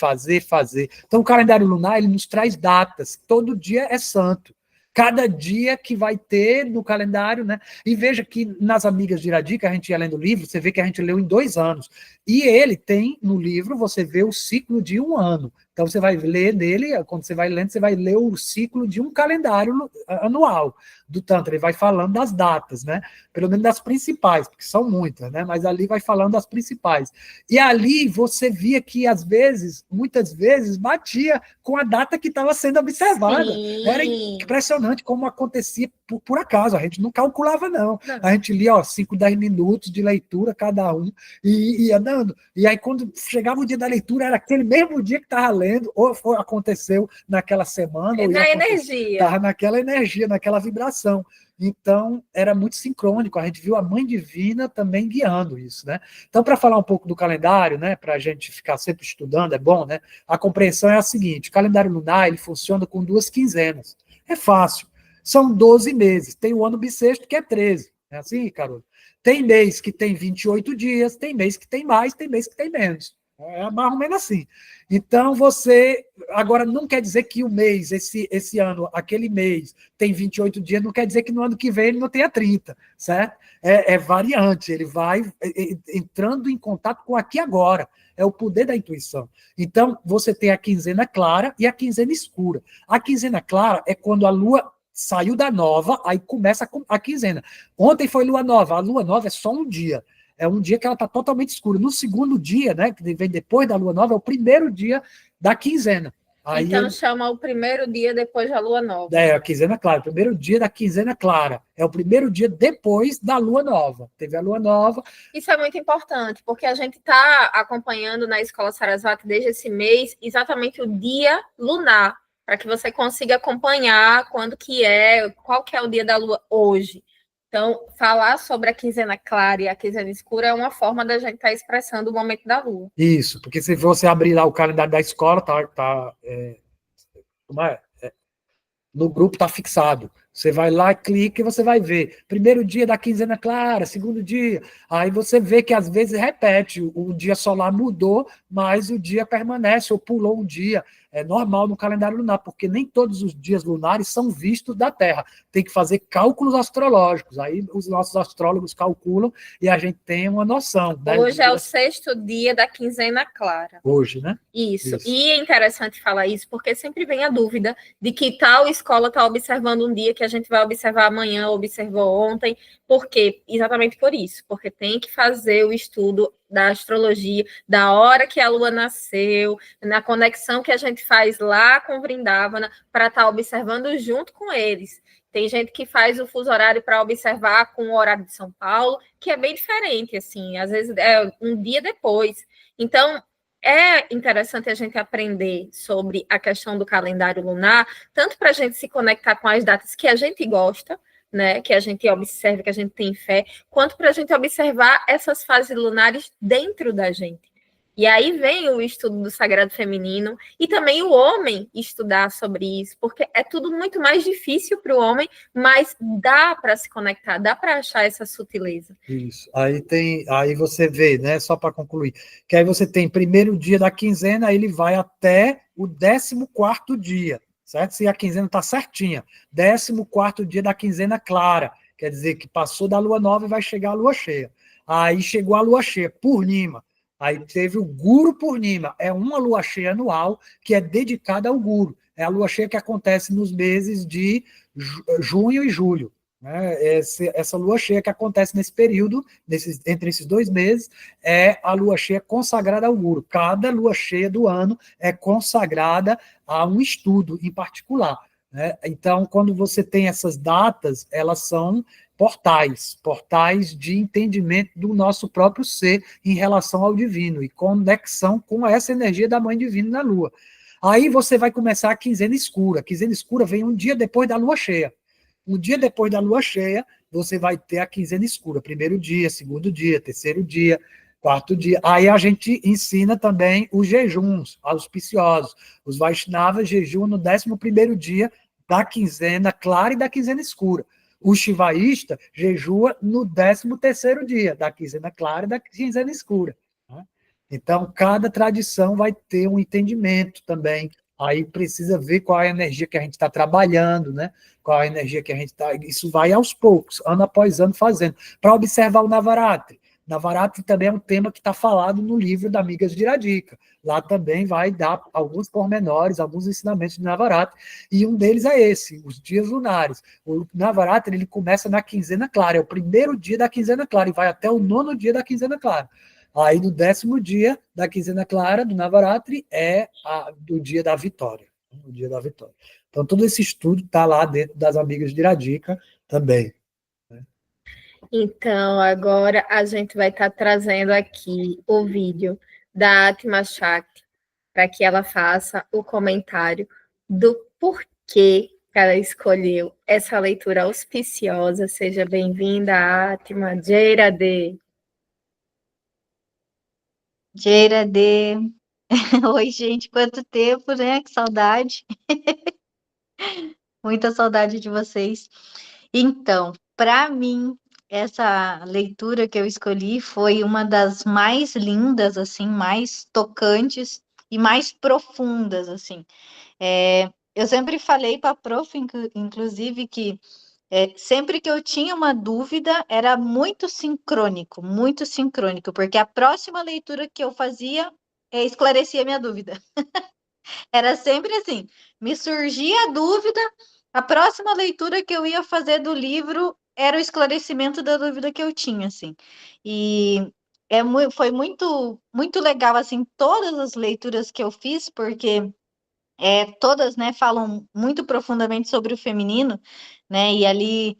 Então o calendário lunar, ele nos traz datas. Todo dia é santo. Cada dia que vai ter no calendário, né? E veja que nas Amigas de Iradica, a gente ia lendo o livro, você vê que a gente leu em 2 anos. E ele tem, no livro, você vê o ciclo de 1 ano. Então, você vai ler nele, quando você vai lendo, você vai ler o ciclo de um calendário anual do Tantra. Ele vai falando das datas, né? Pelo menos das principais, porque são muitas, né? Mas ali vai falando das principais. E ali você via que, às vezes, muitas vezes, batia com a data que estava sendo observada. Sim. Era impressionante como acontecia por acaso. A gente não calculava, não. A gente lia 5, 10 minutos de leitura cada um e ia dando. E aí, quando chegava o dia da leitura, era aquele mesmo dia que estava lendo, ou aconteceu naquela semana, ou na energia. Estava naquela energia, naquela vibração. Então, era muito sincrônico. A gente viu a Mãe Divina também guiando isso, né? Então, para falar um pouco do calendário, né, para a gente ficar sempre estudando, é bom, né? A compreensão é a seguinte: o calendário lunar, ele funciona com 2 quinzenas. É fácil. São 12 meses. Tem o ano bissexto, que é 13. É assim, Carol? Tem mês que tem 28 dias, tem mês que tem mais, tem mês que tem menos. É mais ou menos assim. Então, você... Agora, não quer dizer que o mês, esse ano, aquele mês, tem 28 dias, não quer dizer que no ano que vem ele não tenha 30, certo? É variante, ele vai entrando em contato com aqui e agora. É o poder da intuição. Então, você tem a quinzena clara e a quinzena escura. A quinzena clara é quando a lua saiu da nova, aí começa a quinzena. Ontem foi lua nova, a lua nova é só um dia. É um dia que ela está totalmente escura. No segundo dia, né, que vem depois da lua nova, é o primeiro dia da quinzena. Aí então chama o primeiro dia depois da lua nova. É, a quinzena clara. O primeiro dia da quinzena clara. É o primeiro dia depois da lua nova. Teve a lua nova. Isso é muito importante, porque a gente está acompanhando na Escola Sarasvati desde esse mês exatamente o dia lunar, para que você consiga acompanhar quando que é, qual que é o dia da lua hoje. Então, falar sobre a quinzena clara e a quinzena escura é uma forma da gente estar expressando o momento da lua. Isso, porque se você abrir lá o calendário da escola, no grupo está fixado. Você vai lá, clica e você vai ver. Primeiro dia da quinzena clara, segundo dia. Aí você vê que às vezes repete. O dia solar mudou, mas o dia permanece, ou pulou um dia. É normal no calendário lunar, porque nem todos os dias lunares são vistos da Terra. Tem que fazer cálculos astrológicos. Aí os nossos astrólogos calculam e a gente tem uma noção. Né? Hoje é o 6º dia da quinzena clara. Hoje, né? Isso. E é interessante falar isso, porque sempre vem a dúvida de que tal escola está observando um dia que a gente vai observar amanhã, observou ontem. Por quê? Exatamente por isso. Porque tem que fazer o estudo da astrologia, da hora que a lua nasceu, na conexão que a gente faz lá com Vrindavana, para estar observando junto com eles. Tem gente que faz o fuso horário para observar com o horário de São Paulo, que é bem diferente, assim, às vezes é um dia depois. Então, é interessante a gente aprender sobre a questão do calendário lunar, tanto para a gente se conectar com as datas que a gente gosta, né, que a gente observa, que a gente tem fé, quanto para a gente observar essas fases lunares dentro da gente. E aí vem o estudo do sagrado feminino e também o homem estudar sobre isso, porque é tudo muito mais difícil para o homem, mas dá para se conectar, dá para achar essa sutileza. Isso. Aí você vê, né? Só para concluir, que aí você tem primeiro dia da quinzena, aí ele vai até o 14º dia, certo? Se a quinzena está certinha, 14º dia da quinzena clara, quer dizer que passou da lua nova e vai chegar a lua cheia. Aí chegou a lua cheia, Purnima. Aí teve o Guru Purnima, é uma lua cheia anual que é dedicada ao Guru. É a lua cheia que acontece nos meses de junho e julho. Né? Essa lua cheia que acontece nesse período, entre esses 2 meses, é a lua cheia consagrada ao Guru. Cada lua cheia do ano é consagrada a um estudo em particular. Né? Então, quando você tem essas datas, elas são portais de entendimento do nosso próprio ser em relação ao divino e conexão com essa energia da Mãe Divina na Lua. Aí você vai começar a quinzena escura. A quinzena escura vem um dia depois da lua cheia. Um dia depois da lua cheia, você vai ter a quinzena escura. Primeiro dia, segundo dia, terceiro dia, quarto dia. Aí a gente ensina também os jejuns auspiciosos. Os Vaishnavas jejuam no 11º dia da quinzena clara e da quinzena escura. O shivaísta jejua no 13º dia da quinzena clara e da quinzena escura. Então, cada tradição vai ter um entendimento também. Aí precisa ver qual é a energia que a gente está trabalhando, né? Qual é a energia que a gente está... Isso vai aos poucos, ano após ano fazendo. Para observar o Navaratri. Navaratri também é um tema que está falado no livro da Amigas de Iradica. Lá também vai dar alguns pormenores, alguns ensinamentos de Navaratri, e um deles é esse, os dias lunares. O Navaratri, ele começa na quinzena clara, é o primeiro dia da quinzena clara, e vai até o 9º dia da quinzena clara. Aí, no 10º dia da quinzena clara, do Navaratri, é do dia da vitória. O dia da vitória. Então, todo esse estudo está lá dentro das Amigas de Iradica também. Então, agora a gente vai estar trazendo aqui o vídeo da Atma Shakti, para que ela faça o comentário do porquê que ela escolheu essa leitura auspiciosa. Seja bem-vinda, Atma. Jai Radhe. Jai Radhe. Oi, gente, quanto tempo, né? Que saudade. Muita saudade de vocês. Então, para mim, essa leitura que eu escolhi foi uma das mais lindas, assim, mais tocantes e mais profundas, assim. Eu sempre falei para a prof, inclusive, que sempre que eu tinha uma dúvida, era muito sincrônico, porque a próxima leitura que eu fazia esclarecia minha dúvida. Era sempre assim, me surgia a dúvida, a próxima leitura que eu ia fazer do livro era o esclarecimento da dúvida que eu tinha, assim. E foi muito legal, assim, todas as leituras que eu fiz, porque todas, né, falam muito profundamente sobre o feminino, né, e ali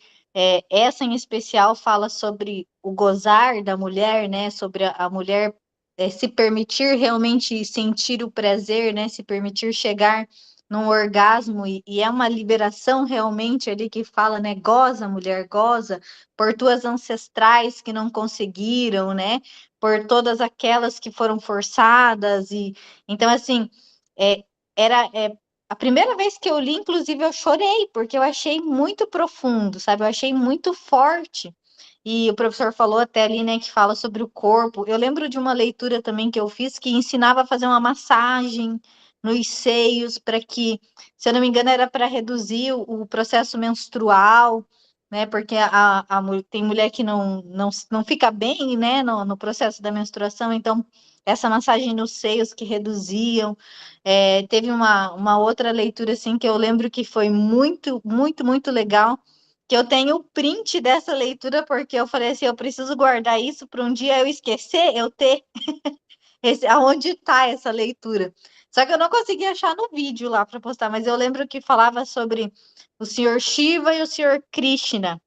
essa em especial fala sobre o gozar da mulher, né, sobre a mulher se permitir realmente sentir o prazer, né, se permitir chegar num orgasmo, e é uma liberação realmente ali que fala, né, goza, mulher, goza, por tuas ancestrais que não conseguiram, né, por todas aquelas que foram forçadas, e então, assim, é, era a primeira vez que eu li, inclusive, eu chorei, porque eu achei muito profundo, sabe? Eu achei muito forte. E o professor falou até ali, né, que fala sobre o corpo. Eu lembro de uma leitura também que eu fiz que ensinava a fazer uma massagem nos seios para que, se eu não me engano, era para reduzir o processo menstrual, né? Porque tem mulher que não fica bem, né, no processo da menstruação, então essa massagem nos seios que reduziam. Teve uma outra leitura assim que eu lembro que foi muito, muito, muito legal, que eu tenho o print dessa leitura, porque eu falei assim, eu preciso guardar isso para um dia eu esquecer, eu ter aonde está essa leitura. Só que eu não consegui achar no vídeo lá para postar, mas eu lembro que falava sobre o Senhor Shiva e o Senhor Krishna,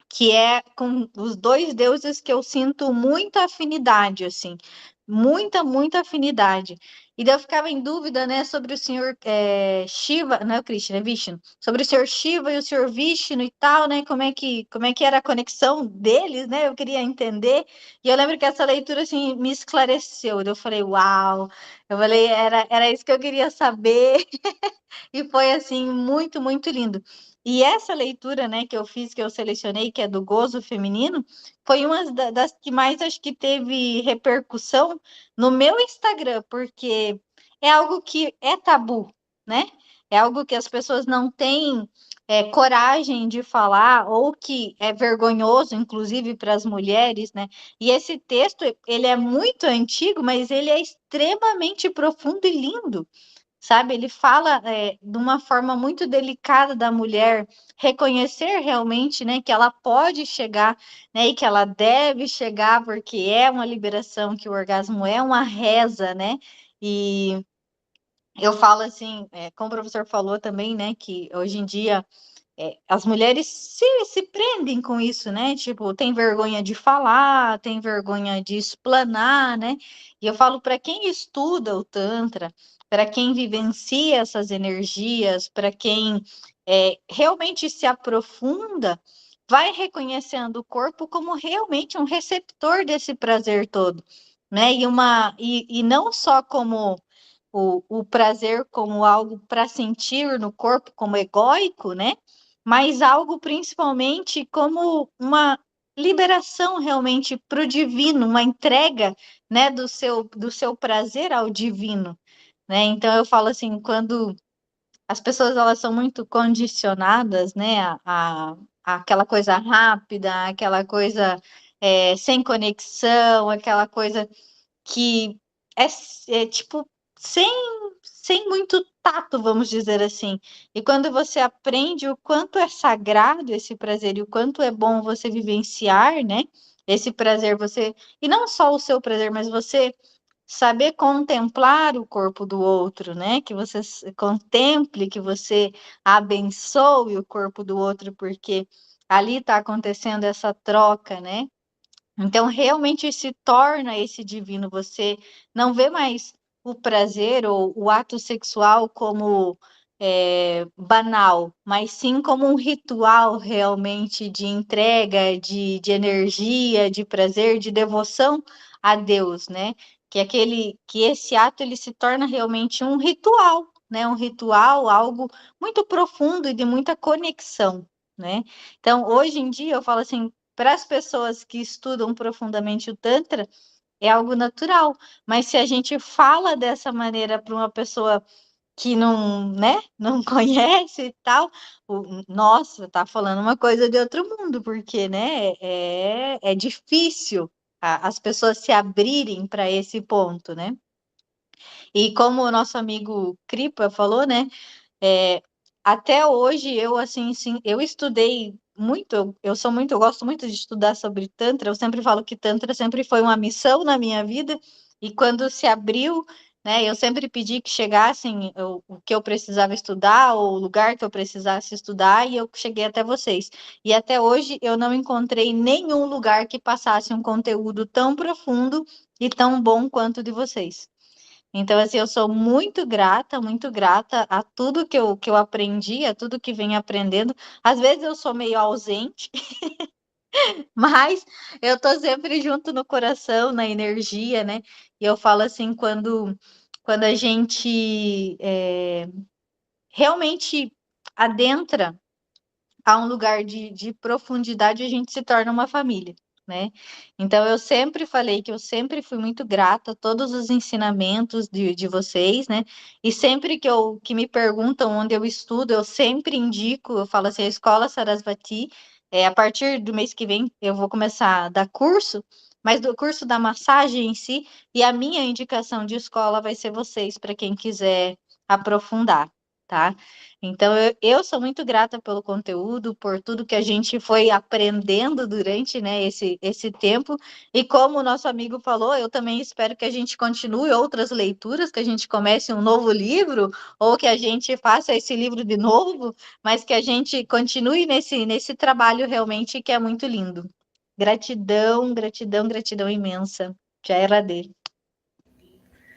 que é com os dois deuses que eu sinto muita afinidade, assim, muita afinidade. E daí eu ficava em dúvida, né, sobre o senhor Shiva, não é o Krishna, é Vishnu, sobre o senhor Shiva e o senhor Vishnu e tal, né, como é que era a conexão deles, né, eu queria entender. E eu lembro que essa leitura, assim, me esclareceu. Eu falei, uau, eu falei, era isso que eu queria saber. E foi assim muito, muito lindo. E essa leitura, né, que eu fiz, que eu selecionei, que é do gozo feminino, foi uma das que mais acho que teve repercussão no meu Instagram, porque é algo que é tabu, né? É algo que as pessoas não têm coragem de falar, ou que é vergonhoso, inclusive para as mulheres, né? E esse texto, ele é muito antigo, mas ele é extremamente profundo e lindo, sabe? Ele fala de uma forma muito delicada da mulher reconhecer realmente, né, que ela pode chegar, né, e que ela deve chegar, porque é uma liberação, que o orgasmo é uma reza, né? E eu falo assim, como o professor falou também, né, que hoje em dia as mulheres se prendem com isso, né? Tipo, tem vergonha de falar, tem vergonha de explanar, né? E eu falo para quem estuda o Tantra, para quem vivencia essas energias, para quem realmente se aprofunda, vai reconhecendo o corpo como realmente um receptor desse prazer todo, né? E não só como o prazer como algo para sentir no corpo, como egóico, né? Mas algo principalmente como uma liberação realmente para o divino, uma entrega, né, do seu prazer ao divino, né? Então eu falo assim, quando as pessoas elas são muito condicionadas, né, aquela coisa rápida, aquela coisa sem conexão, aquela coisa que é, tipo sem, sem muito tato, vamos dizer assim. E quando você aprende o quanto é sagrado esse prazer e o quanto é bom você vivenciar, né? Esse prazer, e não só o seu prazer, mas você saber contemplar o corpo do outro, né? Que você contemple, que você abençoe o corpo do outro, porque ali está acontecendo essa troca, né? Então, realmente se torna esse divino. Você não vê mais o prazer ou o ato sexual como banal, mas sim como um ritual realmente de entrega, de energia, de prazer, de devoção a Deus, né? Que esse ato ele se torna realmente um ritual, né? Um ritual, algo muito profundo e de muita conexão, né? Então, hoje em dia, eu falo assim, para as pessoas que estudam profundamente o Tantra, é algo natural. Mas se a gente fala dessa maneira para uma pessoa que não, né, não conhece e tal, nossa, tá falando uma coisa de outro mundo, porque, né, é difícil as pessoas se abrirem para esse ponto, né? E como o nosso amigo Kripa falou, né, é, até hoje eu assim, sim, eu estudei muito, eu gosto muito de estudar sobre Tantra. Eu sempre falo que Tantra sempre foi uma missão na minha vida, e quando se abriu, né, eu sempre pedi que chegassem o que eu precisava estudar, ou o lugar que eu precisasse estudar, e eu cheguei até vocês. E até hoje eu não encontrei nenhum lugar que passasse um conteúdo tão profundo e tão bom quanto o de vocês. Então, assim, eu sou muito grata a tudo que eu aprendi, a tudo que venho aprendendo. Às vezes eu sou meio ausente, mas eu tô sempre junto no coração, na energia, né? E eu falo assim, quando a gente realmente adentra a um lugar de profundidade, a gente se torna uma família, né? Então, eu sempre falei que eu sempre fui muito grata a todos os ensinamentos de vocês, né? E sempre que me perguntam onde eu estudo, eu sempre indico, eu falo assim, a Escola Sarasvati, a partir do mês que vem eu vou começar a dar curso, mas do curso da massagem em si, e a minha indicação de escola vai ser vocês, para quem quiser aprofundar, tá? Então, eu sou muito grata pelo conteúdo, por tudo que a gente foi aprendendo durante, né, esse tempo. E como o nosso amigo falou, eu também espero que a gente continue outras leituras, que a gente comece um novo livro, ou que a gente faça esse livro de novo, mas que a gente continue nesse trabalho realmente que é muito lindo. Gratidão, gratidão, gratidão imensa. Já era dele.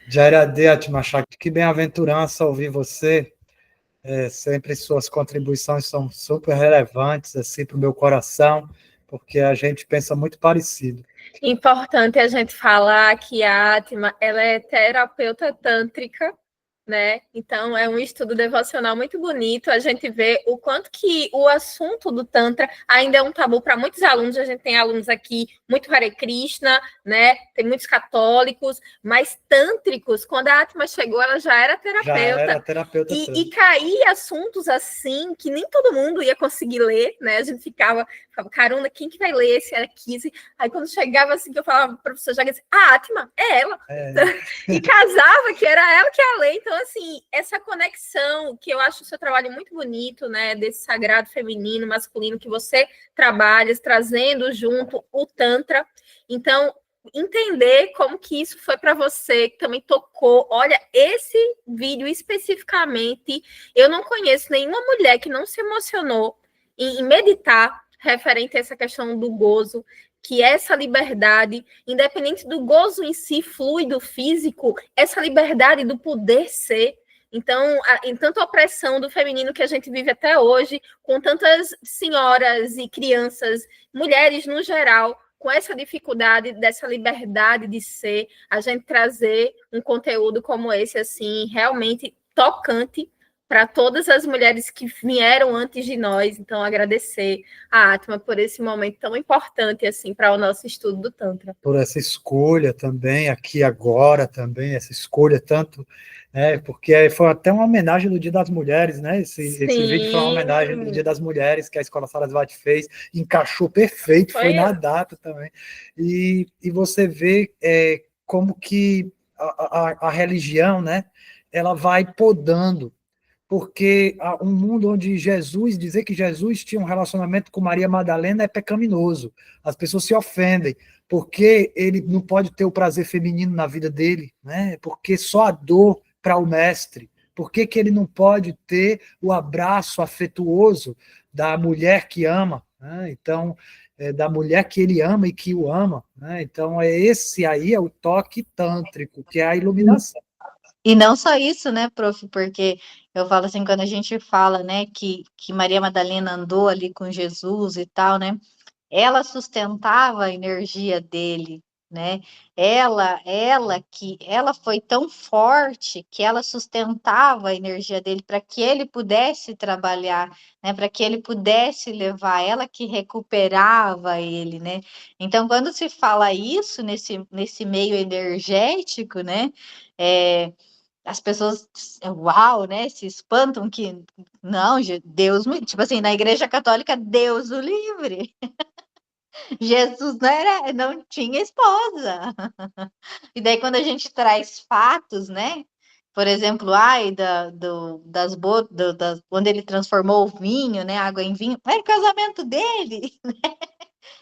Jairadê Atmachak, que bem-aventurança ouvir você. Sempre suas contribuições são super relevantes assim, para o meu coração, porque a gente pensa muito parecido. Importante a gente falar que a Atma, ela é terapeuta tântrica, né? Então é um estudo devocional muito bonito. A gente vê o quanto que o assunto do Tantra ainda é um tabu para muitos alunos. A gente tem alunos aqui muito Hare Krishna, né? Tem muitos católicos, mas tântricos, quando a Atma chegou, ela já era terapeuta. Já era terapeuta e cair assuntos assim que nem todo mundo ia conseguir ler, né? A gente ficava caramba, quem que vai ler esse Araquise? Aí quando chegava assim, que eu falava, professor Jaga, a Atma, é ela. E casava que era ela que ia ler. Então, assim, essa conexão, que eu acho o seu trabalho muito bonito, né? Desse sagrado feminino, masculino, que você trabalha, trazendo junto o Tantra. Então, entender como que isso foi para você, que também tocou. Olha, esse vídeo especificamente, eu não conheço nenhuma mulher que não se emocionou em meditar referente a essa questão do gozo, que essa liberdade, independente do gozo em si, fluido, físico, essa liberdade do poder ser. Então, em tanta opressão do feminino que a gente vive até hoje, com tantas senhoras e crianças, mulheres no geral, com essa dificuldade dessa liberdade de ser, a gente trazer um conteúdo como esse, assim, realmente tocante para todas as mulheres que vieram antes de nós. Então, agradecer a Atma por esse momento tão importante assim para o nosso estudo do Tantra. Por essa escolha também, aqui agora também, essa escolha tanto, né, porque foi até uma homenagem do Dia das Mulheres, né? Esse vídeo foi uma homenagem do Dia das Mulheres que a Escola Sarasvati fez, encaixou perfeito, foi na data também. E você vê como que a religião, né, ela vai podando, porque um mundo onde dizer que Jesus tinha um relacionamento com Maria Madalena é pecaminoso. As pessoas se ofendem, porque ele não pode ter o prazer feminino na vida dele, né? Porque só a dor para o mestre. Por que ele não pode ter o abraço afetuoso da mulher que ama, né? Então, da mulher que ele ama e que o ama, né? Então, esse aí é o toque tântrico, que é a iluminação. E não só isso, né, prof? Porque eu falo assim, quando a gente fala, né, que Maria Madalena andou ali com Jesus e tal, né? Ela sustentava a energia dele, né? Ela foi tão forte que ela sustentava a energia dele para que ele pudesse trabalhar, né? Para que ele pudesse levar, ela que recuperava ele, né? Então, quando se fala isso nesse meio energético, né? As pessoas, uau, né? Se espantam que não, Deus, tipo assim, na Igreja Católica, Deus o livre. Jesus não tinha esposa. E daí, quando a gente traz fatos, né? Por exemplo, quando ele transformou o vinho, né? Água em vinho, é o casamento dele.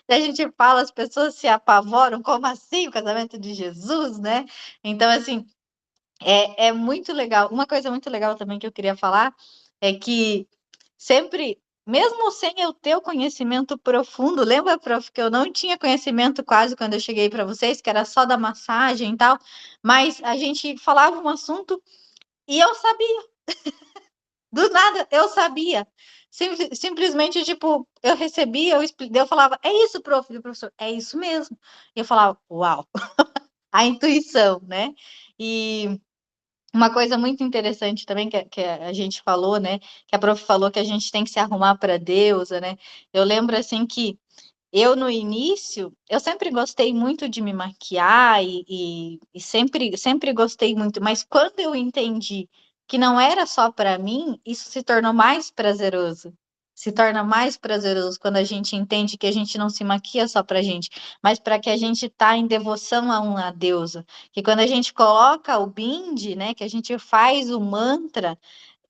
E a gente fala, as pessoas se apavoram, como assim o casamento de Jesus, né? Então, assim, é muito legal. Uma coisa muito legal também que eu queria falar é que sempre, mesmo sem eu ter o conhecimento profundo, lembra, prof, que eu não tinha conhecimento quase quando eu cheguei para vocês, que era só da massagem e tal, mas a gente falava um assunto e eu sabia, do nada eu sabia. Simplesmente, tipo, eu recebia, eu falava, é isso, prof, e professor, é isso mesmo. E eu falava, uau, a intuição, né? E uma coisa muito interessante também que a gente falou, né? Que a prof falou que a gente tem que se arrumar para a deusa, né? Eu lembro assim que eu no início, eu sempre gostei muito de me maquiar e sempre gostei muito, mas quando eu entendi que não era só para mim, isso se tornou mais prazeroso. Se torna mais prazeroso quando a gente entende que a gente não se maquia só para a gente, mas para que a gente está em devoção a uma deusa. Que quando a gente coloca o bind, né, que a gente faz o mantra,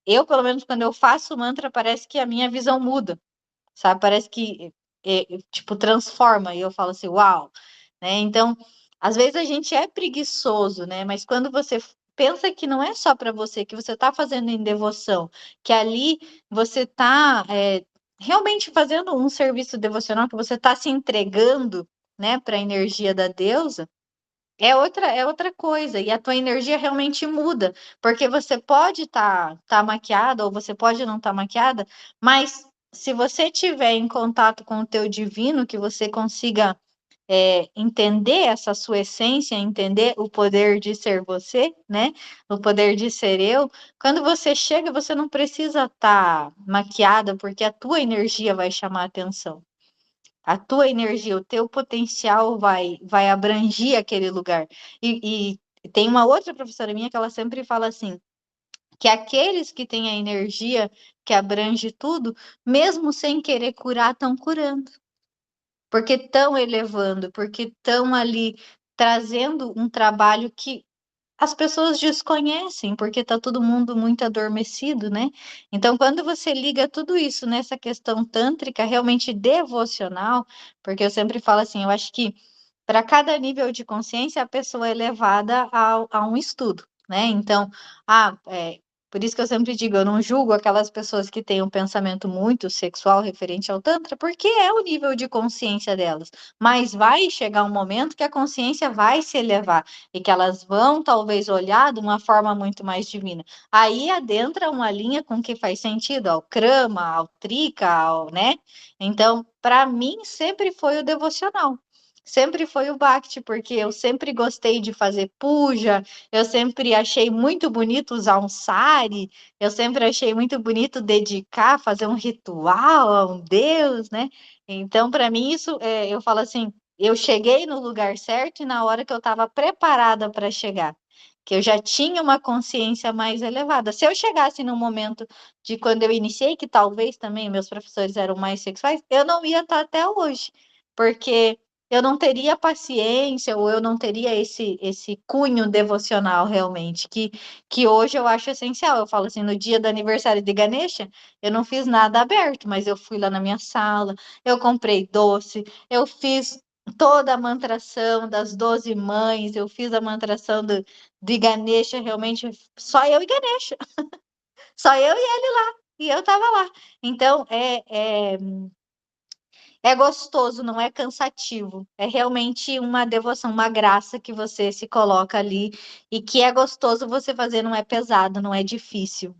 eu, pelo menos, quando eu faço o mantra, parece que a minha visão muda, sabe? Parece que, tipo, transforma. E eu falo assim, uau, né? Então, às vezes a gente é preguiçoso, né? Mas quando você pensa que não é só para você, que você está fazendo em devoção, que ali você está realmente fazendo um serviço devocional, que você está se entregando, né, para a energia da deusa, é outra coisa, e a tua energia realmente muda, porque você pode tá maquiada, ou você pode não estar maquiada, mas se você tiver em contato com o teu divino, que você consiga entender essa sua essência, entender o poder de ser você, né? O poder de ser eu. Quando você chega, você não precisa estar maquiada, porque a tua energia vai chamar a atenção. A tua energia, o teu potencial vai abranger aquele lugar. E tem uma outra professora minha que ela sempre fala assim, que aqueles que têm a energia que abrange tudo, mesmo sem querer curar, estão curando. Porque estão elevando, porque estão ali trazendo um trabalho que as pessoas desconhecem, porque está todo mundo muito adormecido, né? Então, quando você liga tudo isso nessa questão tântrica, realmente devocional, porque eu sempre falo assim, eu acho que para cada nível de consciência, a pessoa é levada a um estudo, né? Então, por isso que eu sempre digo, eu não julgo aquelas pessoas que têm um pensamento muito sexual referente ao Tantra, porque é o nível de consciência delas. Mas vai chegar um momento que a consciência vai se elevar e que elas vão, talvez, olhar de uma forma muito mais divina. Aí adentra uma linha com que faz sentido ao Krama, ao Trika, né? Então, para mim, sempre foi o devocional. Sempre foi o Bhakti, porque eu sempre gostei de fazer puja, eu sempre achei muito bonito usar um sari, eu sempre achei muito bonito dedicar, fazer um ritual a um deus, né? Então, para mim, isso, eu falo assim, eu cheguei no lugar certo e na hora que eu estava preparada para chegar, que eu já tinha uma consciência mais elevada. Se eu chegasse no momento de quando eu iniciei, que talvez também meus professores eram mais sexuais, eu não ia estar até hoje, porque eu não teria paciência ou eu não teria esse cunho devocional realmente, que hoje eu acho essencial. Eu falo assim, no dia do aniversário de Ganesha, eu não fiz nada aberto, mas eu fui lá na minha sala, eu comprei doce, eu fiz toda a mantração das 12 mães, eu fiz a mantração de Ganesha, realmente, só eu e Ganesha, só eu e ele lá, e eu estava lá. Então, é gostoso, não é cansativo. É realmente uma devoção, uma graça que você se coloca ali e que é gostoso você fazer, não é pesado, não é difícil.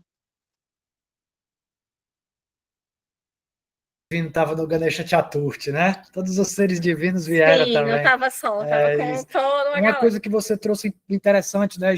divino estava no Ganesha Chaturthi, né? Todos os seres divinos vieram Sim, também. não estava só, estava com toda uma galera. Coisa que você trouxe interessante, né?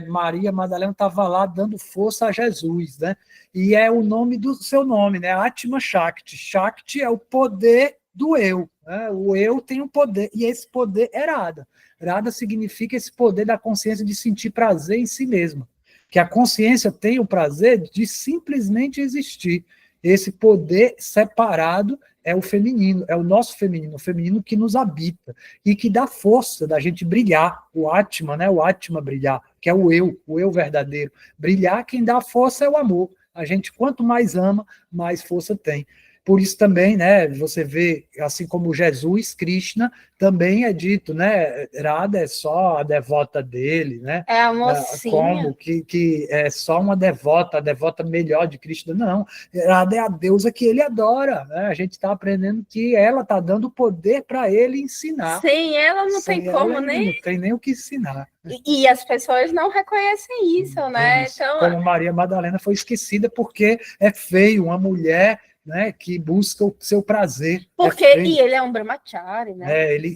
Maria Madalena estava lá dando força a Jesus, né? E é o nome do seu nome, né? Atma Shakti. Shakti é o poder do eu, né? O eu tem um poder, e esse poder é Radha. Radha significa esse poder da consciência de sentir prazer em si mesma. Que a consciência tem o prazer de simplesmente existir. Esse poder separado é o feminino, é o nosso feminino, o feminino que nos habita e que dá força da gente brilhar, o Atma, né? O Atma brilhar, que é o eu verdadeiro. Brilhar, quem dá força é o amor. A gente, quanto mais ama, mais força tem. Por isso também, né, você vê, assim como Jesus, Krishna, também é dito, né, Radha é só a devota dele, né? É a mocinha. Como que é só uma devota, a devota melhor de Krishna? Não, Radha é a deusa que ele adora, né? A gente está aprendendo que ela está dando poder para ele ensinar. Sem ela não Sem tem como ela, nem... Não tem nem o que ensinar. E as pessoas não reconhecem isso, né? Isso. Então, Como Maria Madalena foi esquecida porque é feio, uma mulher, né, que busca o seu prazer. Porque e ele é um brahmachari, né? Ele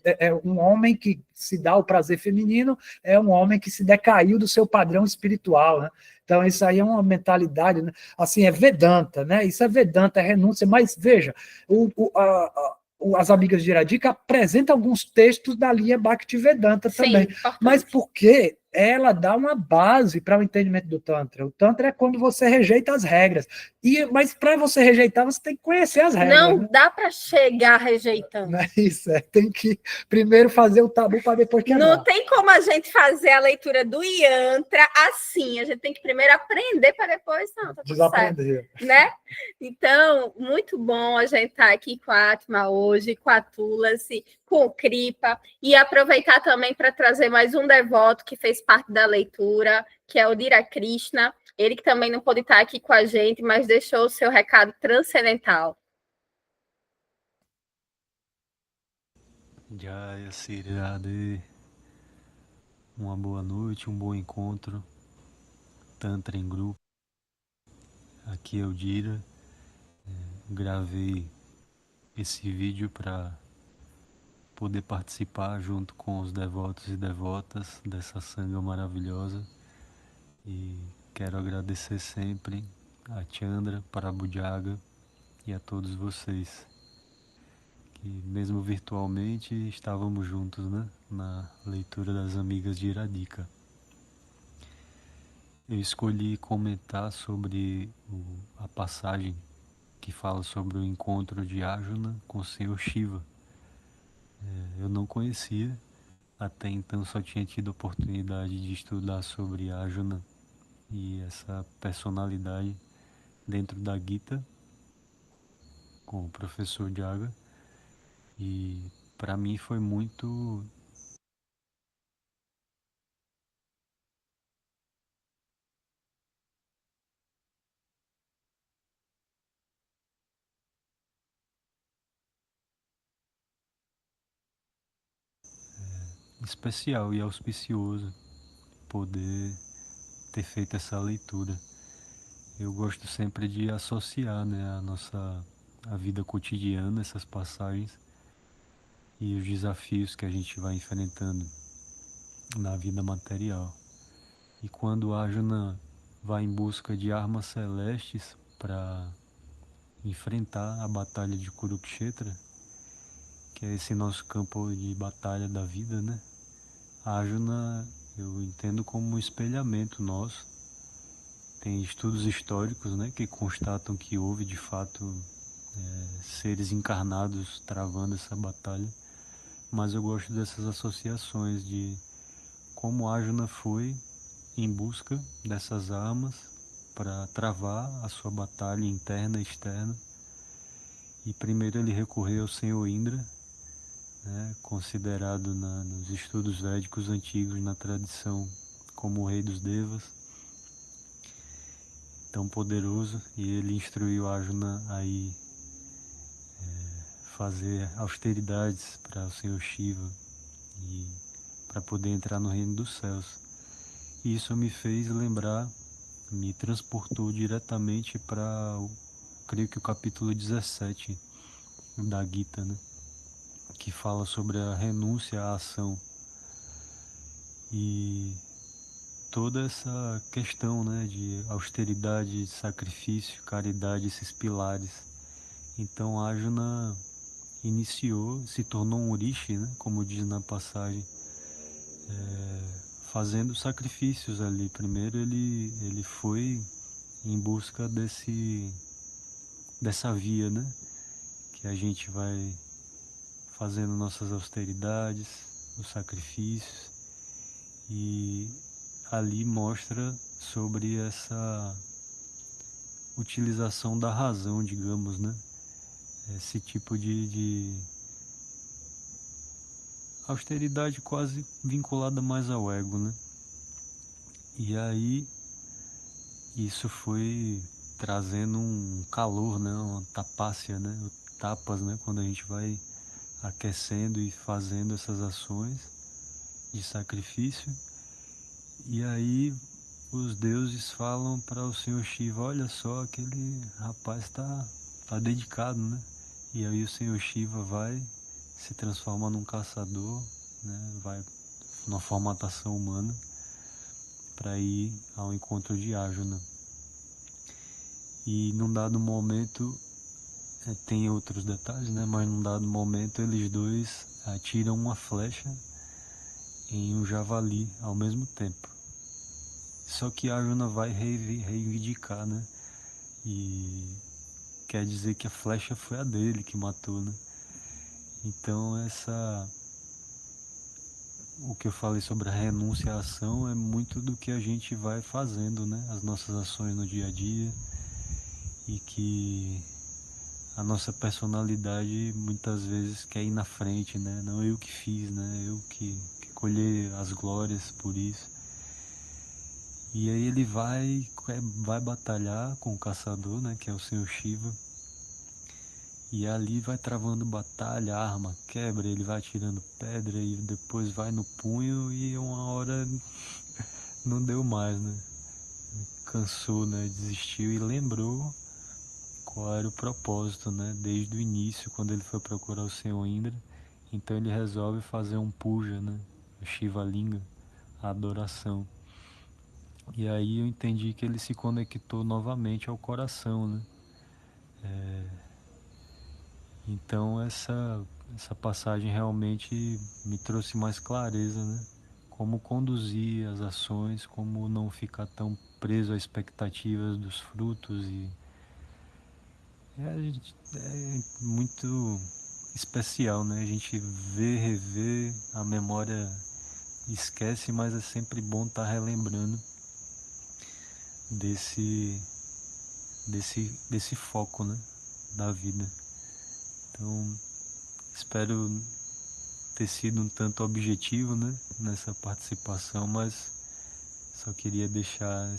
é um homem que se dá o prazer feminino, é um homem que se decaiu do seu padrão espiritual, né? Então, isso aí é uma mentalidade, né? Assim, é Vedanta, né? Isso é Vedanta, é renúncia, mas veja, as amigas de Iradika apresentam alguns textos da linha Bhaktivedanta também, mas porque ela dá uma base para o entendimento do Tantra. O Tantra é quando você rejeita as regras. Mas para você rejeitar, você tem que conhecer as regras. Não, né? Dá para chegar rejeitando. Não é isso, tem que primeiro fazer o tabu para depois quebrar. Não tem como a gente fazer a leitura do Yantra assim. A gente tem que primeiro aprender para depois não, tá desaprender, né? Então, muito bom a gente estar aqui com a Atma hoje, com a Tulasi, com o Kripa, e aproveitar também para trazer mais um devoto que fez parte da leitura, que é o Dira Krishna, ele que também não pôde estar aqui com a gente, mas deixou o seu recado transcendental. Jaya Sri Radhe, uma boa noite, um bom encontro, Tantra em grupo. Aqui é o Dira, gravei esse vídeo para poder participar junto com os devotos e devotas dessa sanga maravilhosa, e quero agradecer sempre a Chandra, Prabhujaga e a todos vocês, que mesmo virtualmente estávamos juntos, né, na leitura das amigas de Iradika. Eu escolhi comentar sobre a passagem que fala sobre o encontro de Arjuna com o Senhor Shiva. Eu não conhecia, até então só tinha tido a oportunidade de estudar sobre Arjuna e essa personalidade dentro da Gita com o professor Jaga, e para mim foi muito especial e auspicioso poder ter feito essa leitura. Eu gosto sempre de associar, né, a vida cotidiana, essas passagens e os desafios que a gente vai enfrentando na vida material. E quando Arjuna vai em busca de armas celestes para enfrentar a batalha de Kurukshetra, que é esse nosso campo de batalha da vida, né? Arjuna eu entendo como um espelhamento nosso. Tem estudos históricos, né, que constatam que houve de fato seres encarnados travando essa batalha, mas eu gosto dessas associações de como Arjuna foi em busca dessas armas para travar a sua batalha interna e externa, e primeiro ele recorreu ao Senhor Indra, né, considerado nos estudos védicos antigos, na tradição, como o rei dos Devas, tão poderoso, e ele instruiu Arjuna a ir fazer austeridades para o Senhor Shiva e para poder entrar no reino dos céus. E isso me fez lembrar, me transportou diretamente para creio que o capítulo 17 da Gita, né? Que fala sobre a renúncia à ação. E toda essa questão, né, de austeridade, sacrifício, caridade, esses pilares. Então Arjuna iniciou, se tornou um Rishi, né, como diz na passagem, fazendo sacrifícios ali. Primeiro ele foi em busca dessa via, né, que a gente vai fazendo nossas austeridades, os sacrifícios, e ali mostra sobre essa utilização da razão, digamos, né? Esse tipo de austeridade quase vinculada mais ao ego, né? E aí isso foi trazendo um calor, né? Uma tapácia, né? Tapas, né? Quando a gente vai aquecendo e fazendo essas ações de sacrifício. E aí os deuses falam para o Senhor Shiva: olha só, aquele rapaz tá dedicado, né? E aí o Senhor Shiva vai, se transforma num caçador, né? Vai numa formatação humana para ir ao encontro de Arjuna. E num dado momento, tem outros detalhes, né? Mas num dado momento eles dois atiram uma flecha em um javali ao mesmo tempo. Só que Arjuna vai reivindicar, né? E quer dizer que a flecha foi a dele que matou, né? Então o que eu falei sobre a renúncia à ação é muito do que a gente vai fazendo, né? As nossas ações no dia a dia, e que a nossa personalidade muitas vezes quer ir na frente, né? Não eu que fiz, né? Eu que colhei as glórias por isso. E aí ele vai batalhar com o caçador, né, que é o Senhor Shiva. E ali vai travando batalha, a arma quebra, ele vai atirando pedra e depois vai no punho, e uma hora não deu mais, né? Cansou, né? Desistiu e lembrou qual era o propósito, né? Desde o início, quando ele foi procurar o Senhor Indra. Então ele resolve fazer um puja, né? O Shiva Linga, a adoração. E aí eu entendi que ele se conectou novamente ao coração, né? Então essa passagem realmente me trouxe mais clareza, né? Como conduzir as ações, como não ficar tão preso às expectativas dos frutos. E é muito especial, né? A gente vê, rever, a memória esquece, mas é sempre bom estar relembrando desse foco, né, da vida. Então, espero ter sido um tanto objetivo, né, nessa participação, mas só queria deixar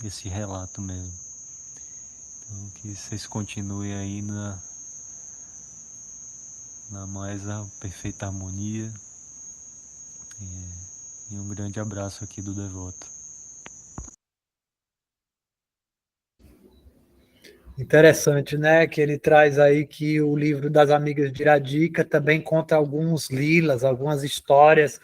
esse relato mesmo. Então, que vocês continuem aí na mais perfeita harmonia. E um grande abraço aqui do Devoto. Interessante, né? Que ele traz aí que o livro das Amigas de Iradica também conta alguns lilas, algumas histórias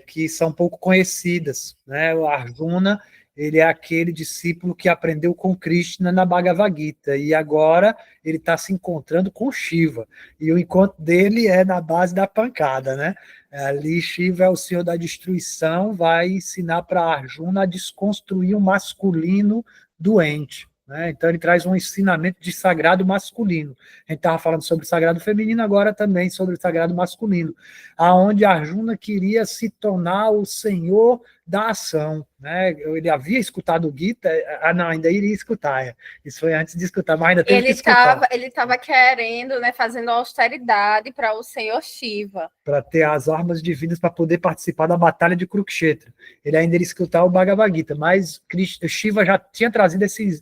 que são pouco conhecidas, né? O Arjuna, ele é aquele discípulo que aprendeu com Krishna na Bhagavad Gita, e agora ele está se encontrando com Shiva, e o encontro dele é na base da pancada, né? Ali Shiva é o senhor da destruição, vai ensinar para Arjuna a desconstruir o masculino doente. Né? Então ele traz um ensinamento de sagrado masculino. A gente estava falando sobre o sagrado feminino, agora também sobre o sagrado masculino, aonde Arjuna queria se tornar o senhor da ação. Né? Ele havia escutado o Gita, não, ainda iria escutar. Isso foi antes de escutar, mas ainda teve que escutar. Ele estava querendo, né, fazendo austeridade para o Senhor Shiva. Para ter as armas divinas para poder participar da batalha de Kurukshetra. Ele ainda iria escutar o Bhagavad Gita, mas Shiva já tinha trazido esse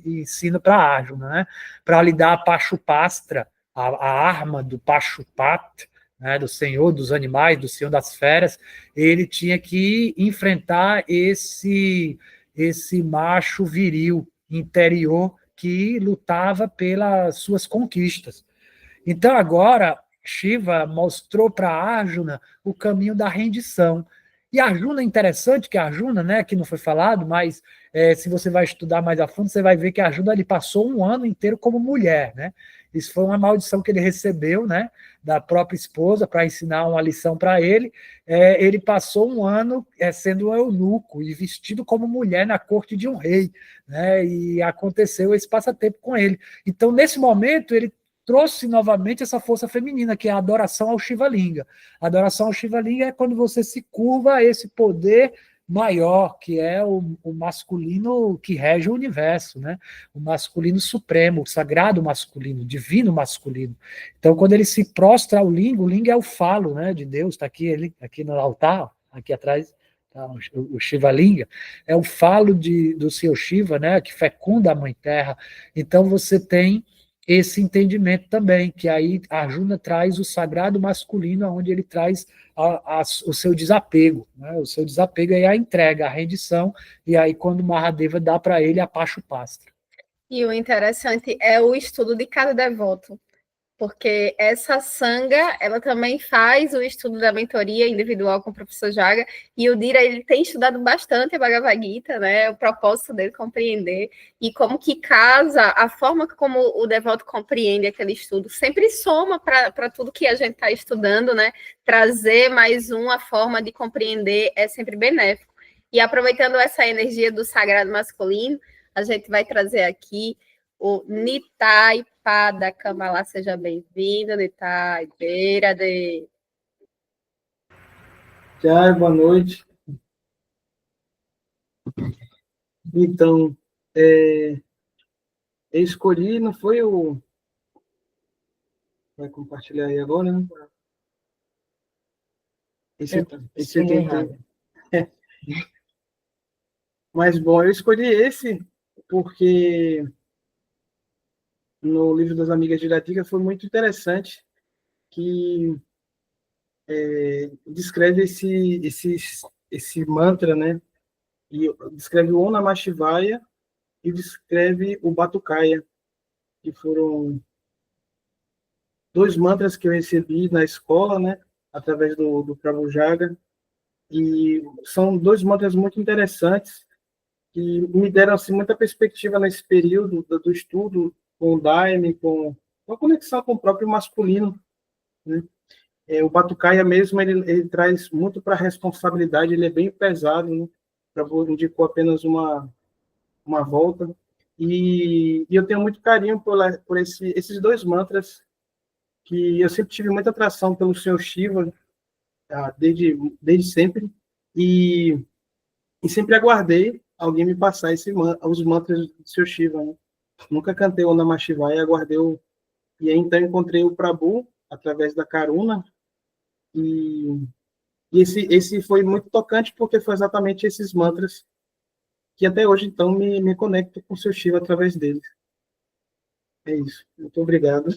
ensino para Arjuna, né? Para lhe dar a Pashupastra, a arma do Pashupat, né, do senhor dos animais, do senhor das feras. Ele tinha que enfrentar esse macho viril interior que lutava pelas suas conquistas. Então, agora, Shiva mostrou para Arjuna o caminho da rendição. E Arjuna, é interessante que Arjuna, né, que não foi falado, mas se você vai estudar mais a fundo, você vai ver que Arjuna ele passou um ano inteiro como mulher, né? Isso foi uma maldição que ele recebeu, né, da própria esposa para ensinar uma lição para ele. Ele passou um ano sendo um eunuco e vestido como mulher na corte de um rei, né? E aconteceu esse passatempo com ele. Então, nesse momento, ele trouxe novamente essa força feminina, que é a adoração ao Shiva Linga. A adoração ao Shiva Linga é quando você se curva a esse poder maior, que é o masculino que rege o universo, né? O masculino supremo, o sagrado masculino, o divino masculino. Então, quando ele se prostra ao linga, o linga é o falo, né, de Deus, está aqui, aqui no altar, aqui atrás, tá, o Shiva Linga, é o falo do seu Shiva, né, que fecunda a Mãe Terra. Então, você tem esse entendimento também, que aí Arjuna traz o sagrado masculino, onde ele traz o seu desapego, né? O seu desapego é a entrega, a rendição, e aí quando Mahadeva dá para ele a Pashupastra. E o interessante é o estudo de cada devoto, porque essa sanga, ela também faz o estudo da mentoria individual com o professor Jaga, e o Dira, ele tem estudado bastante a Bhagavad Gita, né, o propósito dele compreender, e como que casa, a forma como o devoto compreende aquele estudo, sempre soma para tudo que a gente está estudando, né, trazer mais uma forma de compreender é sempre benéfico. E aproveitando essa energia do sagrado masculino, a gente vai trazer aqui o Nitai Pada Kamala, seja bem-vindo, Nitai, beira de... Tchau, boa noite. Então, eu escolhi, não foi o... Vai compartilhar aí agora, né? Esse eu tentei. Mas, bom, eu escolhi esse porque no livro das Amigas de Iratica foi muito interessante que descreve esse mantra, né? E descreve o Om Namah Shivaya e descreve o Batucaya, que foram 2 mantras que eu recebi na escola, né? Através do Prabhu Jaga. E são 2 mantras muito interessantes que me deram assim, muita perspectiva nesse período do estudo com o Daime, com a conexão com o próprio masculino, né? O Batucaya mesmo, ele traz muito para a responsabilidade, ele é bem pesado, né? Indicou apenas uma volta. E eu tenho muito carinho por esses 2 mantras, que eu sempre tive muita atração pelo Senhor Shiva, desde sempre, e sempre aguardei alguém me passar os mantras do Senhor Shiva, né? Nunca cantei o Namah Shivaya, aguardei e aí então encontrei o Prabhu através da Karuna, e esse foi muito tocante porque foi exatamente esses mantras que até hoje então me conecto com o Senhor Shiva através deles. É isso. Muito obrigado.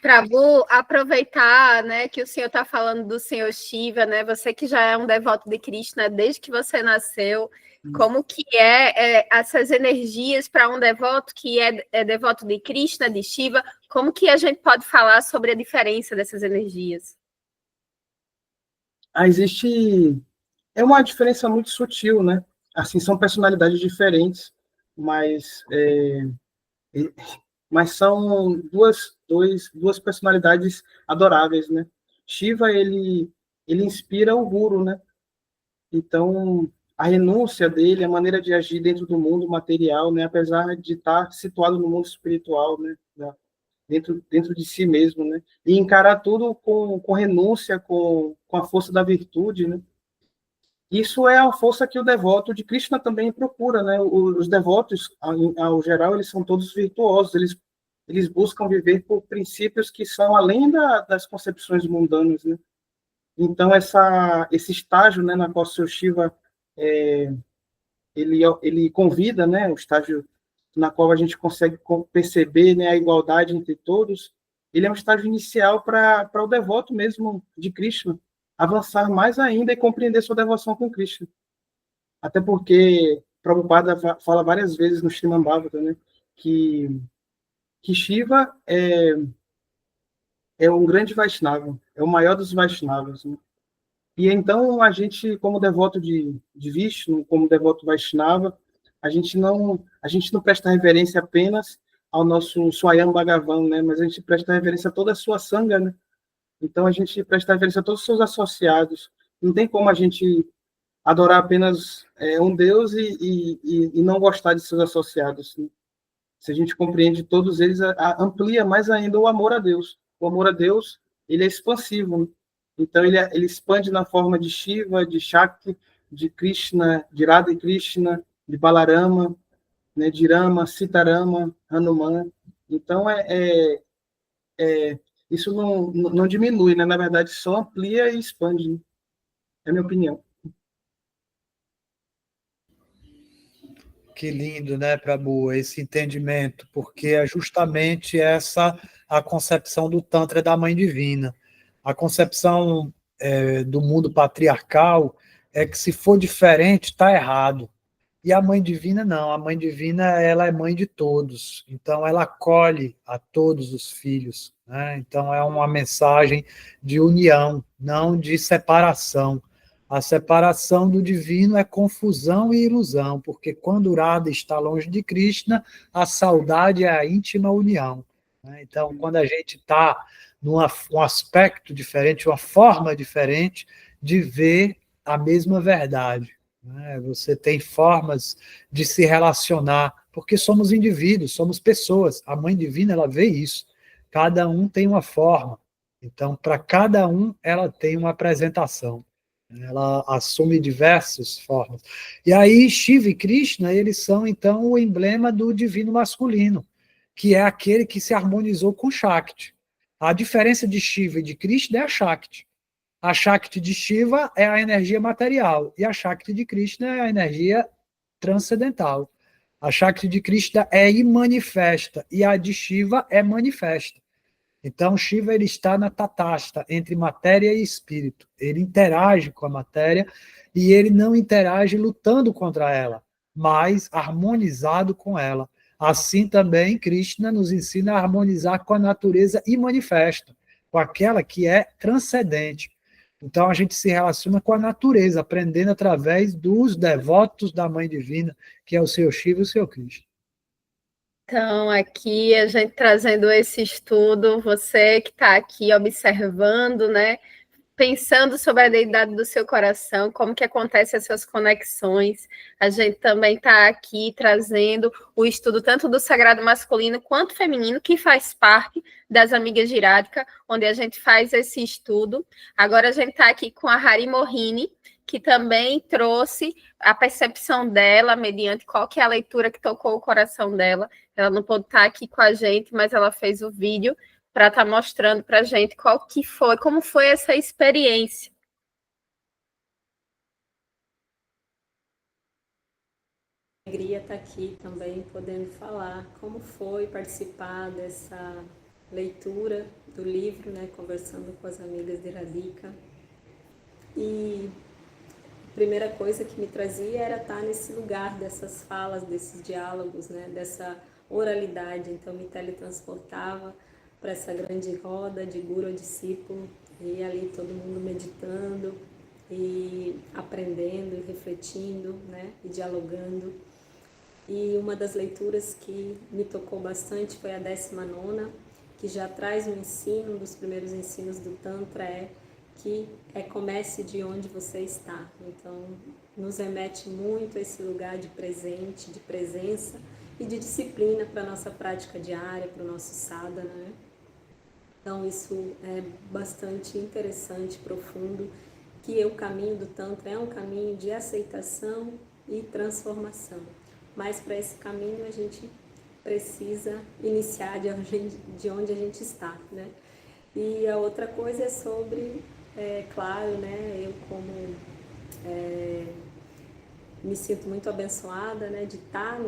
Prabhu, aproveitar, né, que o senhor está falando do senhor Shiva, né, você que já é um devoto de Krishna desde que você nasceu, como que essas energias para um devoto que é devoto de Krishna, de Shiva, como que a gente pode falar sobre a diferença dessas energias? É uma diferença muito sutil, né? Assim, são personalidades diferentes, mas são duas personalidades adoráveis, né? Shiva, ele inspira o guru, né? Então, a renúncia dele, a maneira de agir dentro do mundo material, né? Apesar de estar situado no mundo espiritual, né? Dentro de si mesmo, né? E encarar tudo com renúncia, com a força da virtude, né? Isso é a força que o devoto de Krishna também procura, né? Os devotos, ao geral, eles são todos virtuosos, eles buscam viver por princípios que são além das concepções mundanas, né? Então, esse estágio, né, na qual o Sr. Shiva ele convida, né, o estágio na qual a gente consegue perceber, né, a igualdade entre todos, ele é um estágio inicial para o devoto mesmo de Krishna avançar mais ainda e compreender sua devoção com Krishna. Até porque Prabhupada fala várias vezes no Srimad Bhagavatam, né, que Shiva é um grande Vaishnava, é o maior dos Vaishnavas, né? E então a gente, como devoto de Vishnu, como devoto Vaishnava, a gente não presta reverência apenas ao nosso Swayam Bhagavan, né? Mas a gente presta reverência a toda a sua sangha, né? Então a gente presta reverência a todos os seus associados. Não tem como a gente adorar apenas um Deus e não gostar de seus associados, né? Se a gente compreende todos eles, amplia mais ainda o amor a Deus. O amor a Deus, ele é expansivo, né? Então, ele expande na forma de Shiva, de Shakti, de Krishna, de Radha e Krishna, de Balarama, né, de Rama, Sitarama, Hanuman. Então, isso não diminui, né? Na verdade, só amplia e expande, né? É a minha opinião. Que lindo, né, Prabhu, esse entendimento, porque é justamente essa a concepção do Tantra da Mãe Divina. A concepção do mundo patriarcal é que se for diferente, está errado. E a Mãe Divina não, a Mãe Divina ela é mãe de todos, então ela acolhe a todos os filhos, né? Então é uma mensagem de união, não de separação. A separação do divino é confusão e ilusão, porque quando Radha está longe de Krishna, a saudade é a íntima união, né? Então, quando a gente está num aspecto diferente, uma forma diferente de ver a mesma verdade, né? Você tem formas de se relacionar, porque somos indivíduos, somos pessoas. A Mãe Divina, ela vê isso. Cada um tem uma forma. Então, para cada um, ela tem uma apresentação. Ela assume diversas formas. E aí, Shiva e Krishna, eles são, então, o emblema do divino masculino, que é aquele que se harmonizou com Shakti. A diferença de Shiva e de Krishna é a Shakti. A Shakti de Shiva é a energia material e a Shakti de Krishna é a energia transcendental. A Shakti de Krishna é imanifesta e a de Shiva é manifesta. Então, Shiva ele está na tatasta, entre matéria e espírito. Ele interage com a matéria e ele não interage lutando contra ela, mas harmonizado com ela. Assim também, Krishna nos ensina a harmonizar com a natureza imanifesta, com aquela que é transcendente. Então, a gente se relaciona com a natureza, aprendendo através dos devotos da Mãe Divina, que é o seu Shiva e o seu Krishna. Então, aqui a gente trazendo esse estudo, você que está aqui observando, né? Pensando sobre a deidade do seu coração, como que acontecem as suas conexões. A gente também está aqui trazendo o estudo tanto do sagrado masculino quanto feminino, que faz parte das Amigas de Irádica, onde a gente faz esse estudo. Agora a gente está aqui com a Hari Mohini, que também trouxe a percepção dela, mediante qual que é a leitura que tocou o coração dela. Ela não pôde estar aqui com a gente, mas ela fez o vídeo para estar mostrando para a gente qual que foi, como foi essa experiência. Alegria estar aqui também, podendo falar como foi participar dessa leitura do livro, né, conversando com as amigas de Radhika. E a primeira coisa que me trazia era estar nesse lugar dessas falas, desses diálogos, né, dessa oralidade. Então me teletransportava para essa grande roda de guru discípulo, e ali todo mundo meditando e aprendendo e refletindo, né, e dialogando. E uma das leituras que me tocou bastante foi a 19ª, que já traz um ensino, um dos primeiros ensinos do Tantra que comece de onde você está. Então, nos remete muito a esse lugar de presente, de presença e de disciplina para a nossa prática diária, para o nosso sadhana, né? Então, isso é bastante interessante, profundo, que o caminho do Tantra é um caminho de aceitação e transformação. Mas para esse caminho a gente precisa iniciar de onde a gente está, né? E a outra coisa é sobre, claro, né, eu como me sinto muito abençoada, né, de estar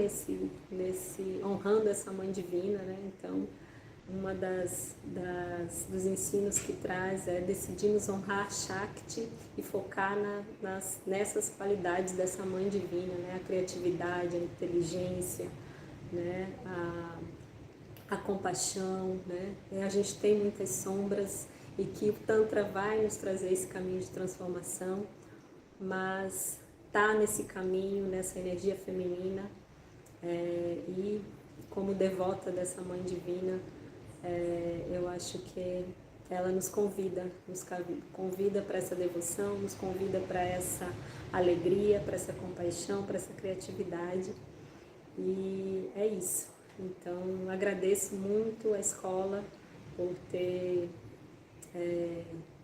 honrando essa Mãe Divina, né? Então, uma dos ensinos que traz é decidimos honrar Shakti e focar nessas qualidades dessa mãe divina, né? A criatividade, a inteligência, né? A compaixão, né? A gente tem muitas sombras e que o Tantra vai nos trazer esse caminho de transformação, mas tá nesse caminho, nessa energia feminina, e como devota dessa mãe divina, eu acho que ela nos convida para essa devoção, nos convida para essa alegria, para essa compaixão, para essa criatividade, e é isso. Então, agradeço muito a escola por ter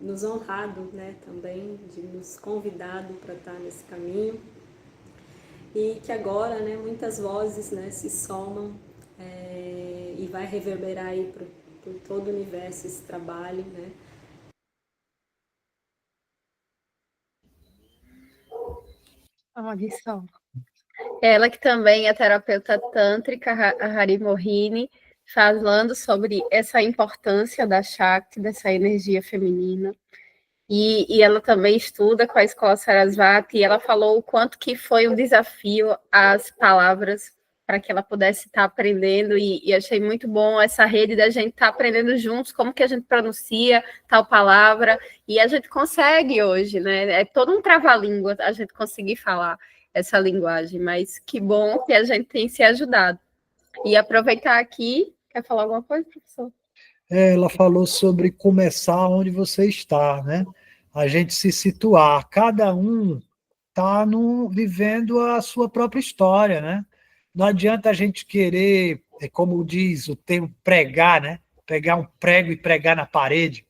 nos honrado, né, também, de nos convidado para estar nesse caminho, e que agora, né, muitas vozes, né, se somam e vai reverberar aí por todo o universo esse trabalho, né. Audição. Ela que também é terapeuta tântrica, a Hari Mohini, falando sobre essa importância da Shakti, dessa energia feminina. E ela também estuda com a Escola Sarasvati, e ela falou o quanto que foi um desafio as palavras para que ela pudesse estar aprendendo, e achei muito bom essa rede da gente estar aprendendo juntos, como que a gente pronuncia tal palavra, e a gente consegue hoje, né? É todo um trava-língua a gente conseguir falar essa linguagem, mas que bom que a gente tem se ajudado. E aproveitar aqui, quer falar alguma coisa, professor? Ela falou sobre começar onde você está, né? A gente se situar, cada um está vivendo a sua própria história, né? Não adianta a gente querer, como diz o termo, pregar, né? Pegar um prego e pregar na parede,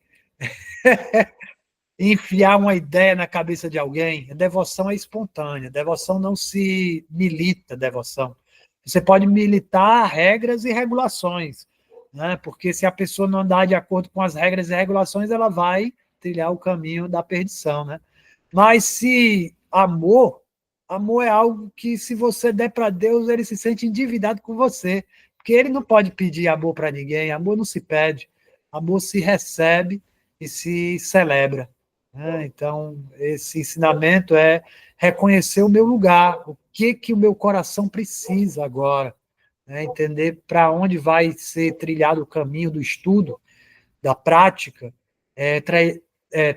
enfiar uma ideia na cabeça de alguém. A devoção é espontânea, a devoção não se milita, devoção. Você pode militar regras e regulações, né? Porque se a pessoa não andar de acordo com as regras e regulações, ela vai trilhar o caminho da perdição, né? Mas se amor é algo que, se você der para Deus, ele se sente endividado com você, porque ele não pode pedir amor para ninguém, amor não se pede, amor se recebe e se celebra, né? Então, esse ensinamento é reconhecer o meu lugar, o que o meu coração precisa agora, né? Entender para onde vai ser trilhado o caminho do estudo, da prática,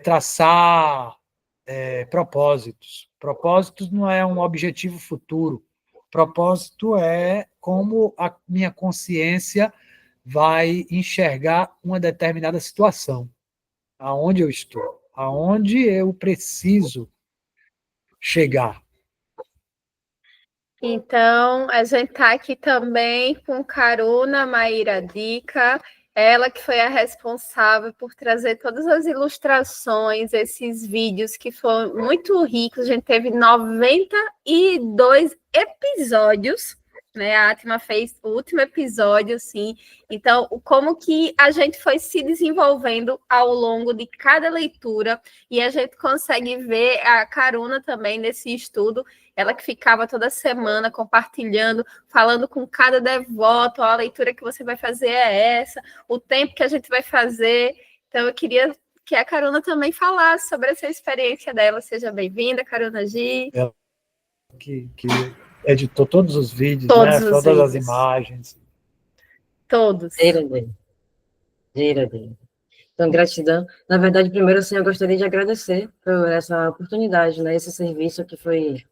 traçar propósitos. Propósitos não é um objetivo futuro. Propósito é como a minha consciência vai enxergar uma determinada situação. Aonde eu estou? Aonde eu preciso chegar? Então, a gente está aqui também com Karuna Maíra Dica, ela que foi a responsável por trazer todas as ilustrações, esses vídeos que foram muito ricos. A gente teve 92 episódios, né? A Atma fez o último episódio, sim. Então, como que a gente foi se desenvolvendo ao longo de cada leitura, e a gente consegue ver a Karuna também nesse estudo. Ela que ficava toda semana compartilhando, falando com cada devoto, a leitura que você vai fazer é essa, o tempo que a gente vai fazer. Então, eu queria que a Karuna também falasse sobre essa experiência dela. Seja bem-vinda, Karuna G. Ela que editou todos os vídeos, todos, né? Os todas vídeos. as imagens. Todos. Então, gratidão. Na verdade, primeiro, assim, eu gostaria de agradecer por essa oportunidade, né? Esse serviço que foi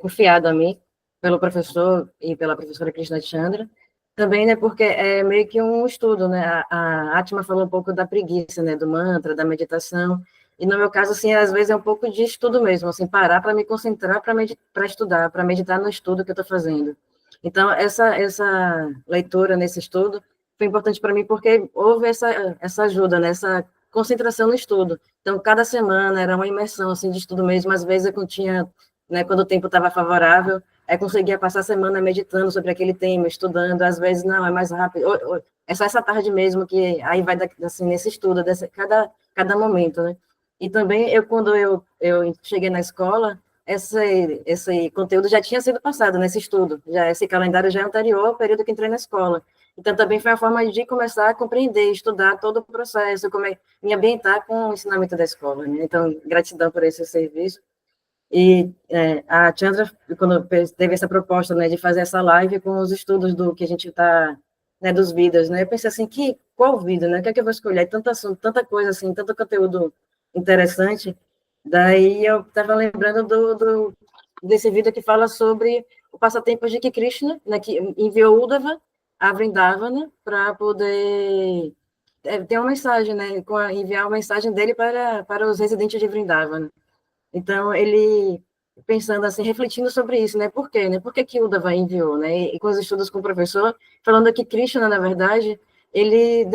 confiado a mim pelo professor e pela professora Krishna Chandra. Também, né, porque é meio que um estudo, né? A Atma falou um pouco da preguiça, né, do mantra, da meditação. E no meu caso, assim, às vezes é um pouco de estudo mesmo, assim, parar para me concentrar para estudar, para meditar no estudo que eu estou fazendo. Então, essa leitura nesse estudo foi importante para mim porque houve essa ajuda, né, essa concentração no estudo. Então, cada semana era uma imersão, assim, de estudo mesmo. Às vezes eu tinha, né, quando o tempo estava favorável, aí conseguia passar a semana meditando sobre aquele tema, estudando. Às vezes, não, é mais rápido. É só essa tarde mesmo que aí vai, assim, nesse estudo, cada momento, né? E também, quando eu cheguei na escola, esse conteúdo já tinha sido passado nesse estudo. Esse calendário já é anterior ao período que entrei na escola. Então, também foi a forma de começar a compreender, estudar todo o processo, me ambientar com o ensinamento da escola, né? Então, gratidão por esse serviço. E a Chandra, quando teve essa proposta, né, de fazer essa live com os estudos do que a gente está, né, dos vídeos, né, eu pensei assim, qual vídeo, né, o que é que eu vou escolher? Tanto assunto, tanta coisa, assim, tanto conteúdo interessante. Daí eu estava lembrando desse vídeo que fala sobre o passatempo de Krishna, né, que enviou Uddhava a Vrindavana para poder ter uma mensagem, né, enviar uma mensagem dele para os residentes de Vrindavana. Então, ele, pensando assim, refletindo sobre isso, né? Por quê? Né? Por que que Uddhava enviou, né? E com os estudos com o professor, falando que Krishna, na verdade, ele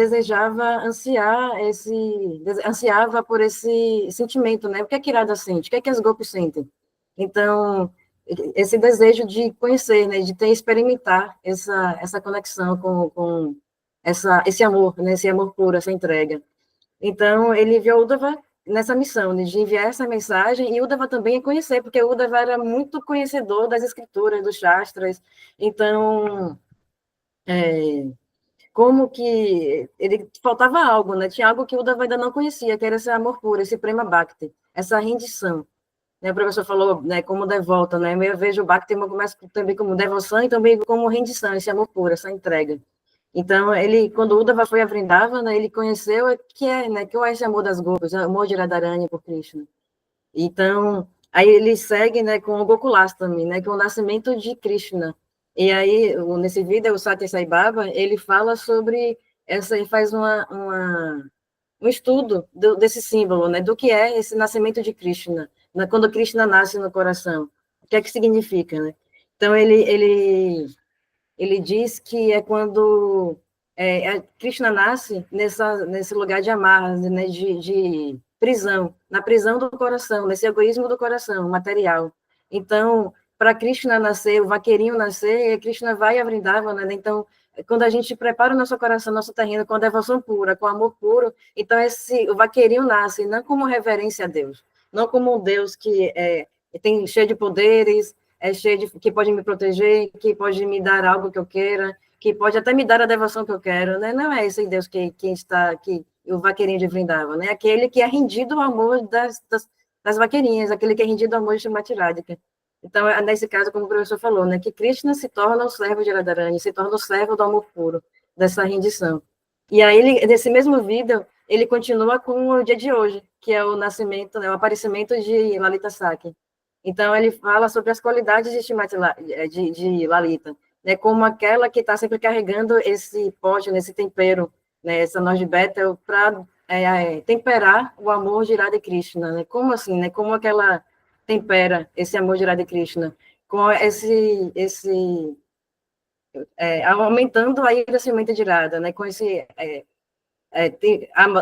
ansiava por esse sentimento, né? O que é que Irada sente? O que é que as Gopis sentem? Então, esse desejo de conhecer, né? De experimentar essa conexão com esse amor, né? Esse amor puro, essa entrega. Então, ele enviou Uddhava nessa missão, de enviar essa mensagem, e Uddhava também a conhecer, porque Uddhava era muito conhecedor das escrituras, dos Shastras, então, como que ele faltava algo, né? Tinha algo que Uddhava ainda não conhecia, que era esse amor puro, esse Prema Bhakti, essa rendição. Né? O professor falou, né, como devota, né? Eu vejo o Bhakti também como devoção e também como rendição, esse amor puro, essa entrega. Então, quando Uddhava foi a Vrindavana, ele conheceu que é esse amor das Gopas, o amor de Radharani por Krishna. Então, aí ele segue, né, com o Gokulastami, né, com o nascimento de Krishna. E aí, nesse vídeo, o Satya Sai Baba, ele fala sobre ele faz um estudo desse símbolo, né, do que é esse nascimento de Krishna, né, quando Krishna nasce no coração. O que é que significa, né? Então, ele diz que é quando Krishna nasce nesse lugar de amarras, né, de prisão, na prisão do coração, nesse egoísmo do coração, material. Então, para Krishna nascer, o vaqueirinho nascer, Krishna vai a Vrindavana, né? Então, quando a gente prepara o nosso coração, nosso terreno com a devoção pura, com amor puro, então o vaqueirinho nasce não como reverência a Deus, não como um Deus que tem cheio de poderes, que pode me proteger, que pode me dar algo que eu queira, que pode até me dar a devoção que eu quero, né? Não é esse Deus que está aqui, o vaqueirinho de Vrindavan, né? Aquele que é rendido ao amor das vaqueirinhas, aquele que é rendido ao amor de Srimati Radhika. Então, nesse caso, como o professor falou, né, que Krishna se torna o servo de Radharani, se torna o servo do amor puro, dessa rendição. E aí, nesse mesmo vídeo, ele continua com o dia de hoje, que é o nascimento, né, o aparecimento de Lalita Sakhi. Então, ele fala sobre as qualidades de Lalita, né, como aquela que está sempre carregando esse pote, esse tempero, né, essa noz de Betel, para temperar o amor de Radha Krishna. Né? Como assim? Né? Como aquela tempera esse amor de Radha Krishna? Com aumentando a ira semente de Radha, né? Com esse...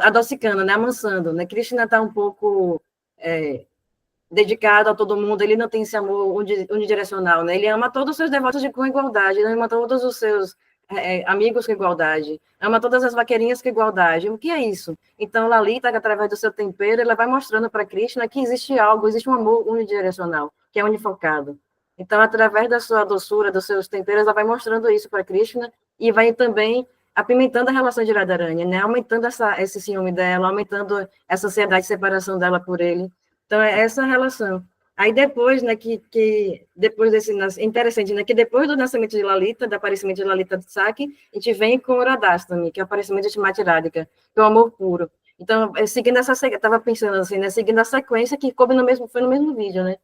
adocicando, né? Amansando. Né? Krishna está um pouco... dedicado a todo mundo, ele não tem esse amor unidirecional, né? Ele ama todos os seus devotos com igualdade, ele ama todos os seus amigos com igualdade, ama todas as vaqueirinhas com igualdade. O que é isso? Então, Lalita, através do seu tempero, ela vai mostrando para Krishna que existe um amor unidirecional, que é unifocado. Então, através da sua doçura, dos seus temperos, ela vai mostrando isso para Krishna e vai também apimentando a relação de Radharani, né? Aumentando esse ciúme dela, aumentando essa ansiedade de separação dela por ele. Então, é essa relação. Aí depois, né, depois desse interessante, né, que depois do nascimento de Lalita, do aparecimento de Lalita Sakhi, a gente vem com o Radhastami, que é o aparecimento de Srimati Radhika, que é o amor puro. Então, seguindo estava pensando assim, né, seguindo a sequência que foi no mesmo vídeo, né,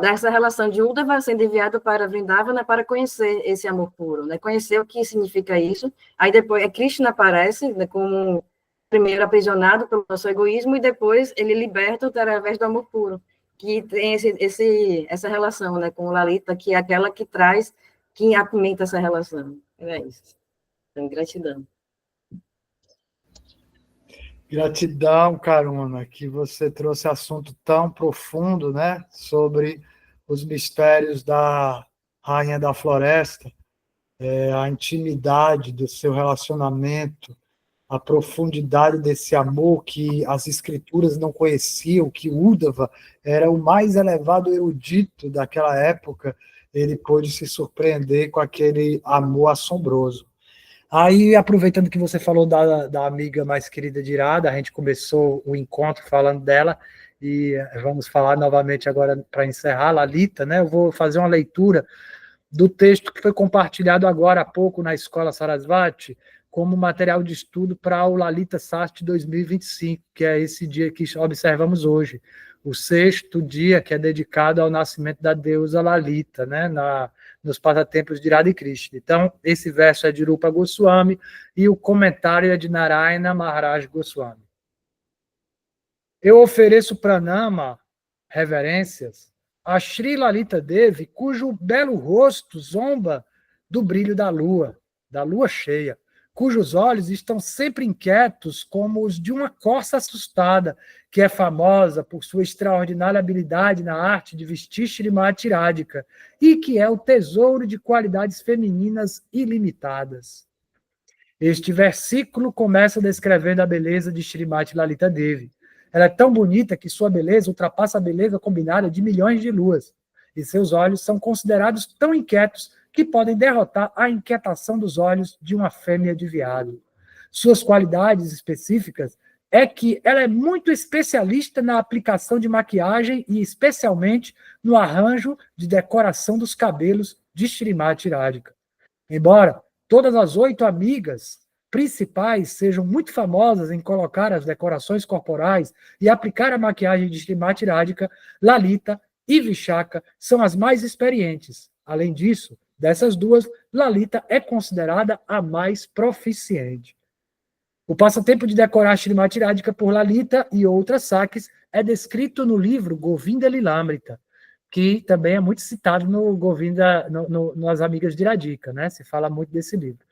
dessa relação de Uddhava sendo enviado para Vrindavana para conhecer esse amor puro, né, conhecer o que significa isso. Aí depois Krishna aparece, né, como primeiro aprisionado pelo nosso egoísmo e depois ele liberta através do amor puro, que tem essa relação, né, com o Lalita, que é aquela que apimenta essa relação. É isso. Então, gratidão. Gratidão, Karuna, que você trouxe assunto tão profundo, né, sobre os mistérios da Rainha da Floresta, a intimidade do seu relacionamento, a profundidade desse amor que as escrituras não conheciam, que Uddhava era o mais elevado erudito daquela época, ele pôde se surpreender com aquele amor assombroso. Aí, aproveitando que você falou da amiga mais querida de Irada, a gente começou o encontro falando dela, e vamos falar novamente agora para encerrar, Lalita, né? Eu vou fazer uma leitura do texto que foi compartilhado agora há pouco na Escola Sarasvati, como material de estudo para o Lalita Sasti 2025, que é esse dia que observamos hoje, o 6º dia que é dedicado ao nascimento da deusa Lalita, né, nos passatempos de Radha Krishna. Então, esse verso é de Rupa Goswami e o comentário é de Narayana Maharaj Goswami. Eu ofereço pranama, reverências, a Sri Lalita Devi, cujo belo rosto zomba do brilho da lua cheia, cujos olhos estão sempre inquietos como os de uma corça assustada, que é famosa por sua extraordinária habilidade na arte de vestir Shrimati Radhika e que é o tesouro de qualidades femininas ilimitadas. Este versículo começa descrevendo a beleza de Shrimati Lalita Devi. Ela é tão bonita que sua beleza ultrapassa a beleza combinada de milhões de luas, e seus olhos são considerados tão inquietos que podem derrotar a inquietação dos olhos de uma fêmea de veado. Suas qualidades específicas é que ela é muito especialista na aplicação de maquiagem e especialmente no arranjo de decoração dos cabelos de Shrimati Radhika. Embora todas as 8 amigas principais sejam muito famosas em colocar as decorações corporais e aplicar a maquiagem de Shrimati Radhika, Lalita e Vishaka são as mais experientes. Além disso, dessas duas, Lalita é considerada a mais proficiente. O passatempo de decorar Shrimati Radhika por Lalita e outras Sakis é descrito no livro Govinda Lilamrita, que também é muito citado no Govinda, nas Amigas de Radhika, né? Se fala muito desse livro.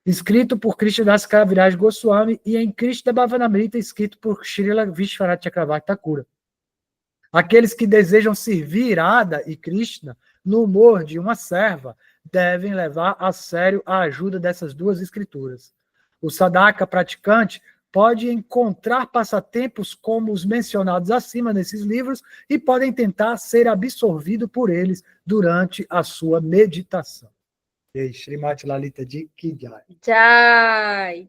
Escrito por Krishnadas Kaviraj Goswami e em Krishna Bhavanamrita, escrito por Srila Vishwanath Chakravarti Thakura. Aqueles que desejam servir Radha e Krishna no humor de uma serva devem levar a sério a ajuda dessas duas escrituras. O sadhaka praticante pode encontrar passatempos como os mencionados acima nesses livros e podem tentar ser absorvido por eles durante a sua meditação. E aí, Shrimati Lalita Ji Ki Jai. Jai!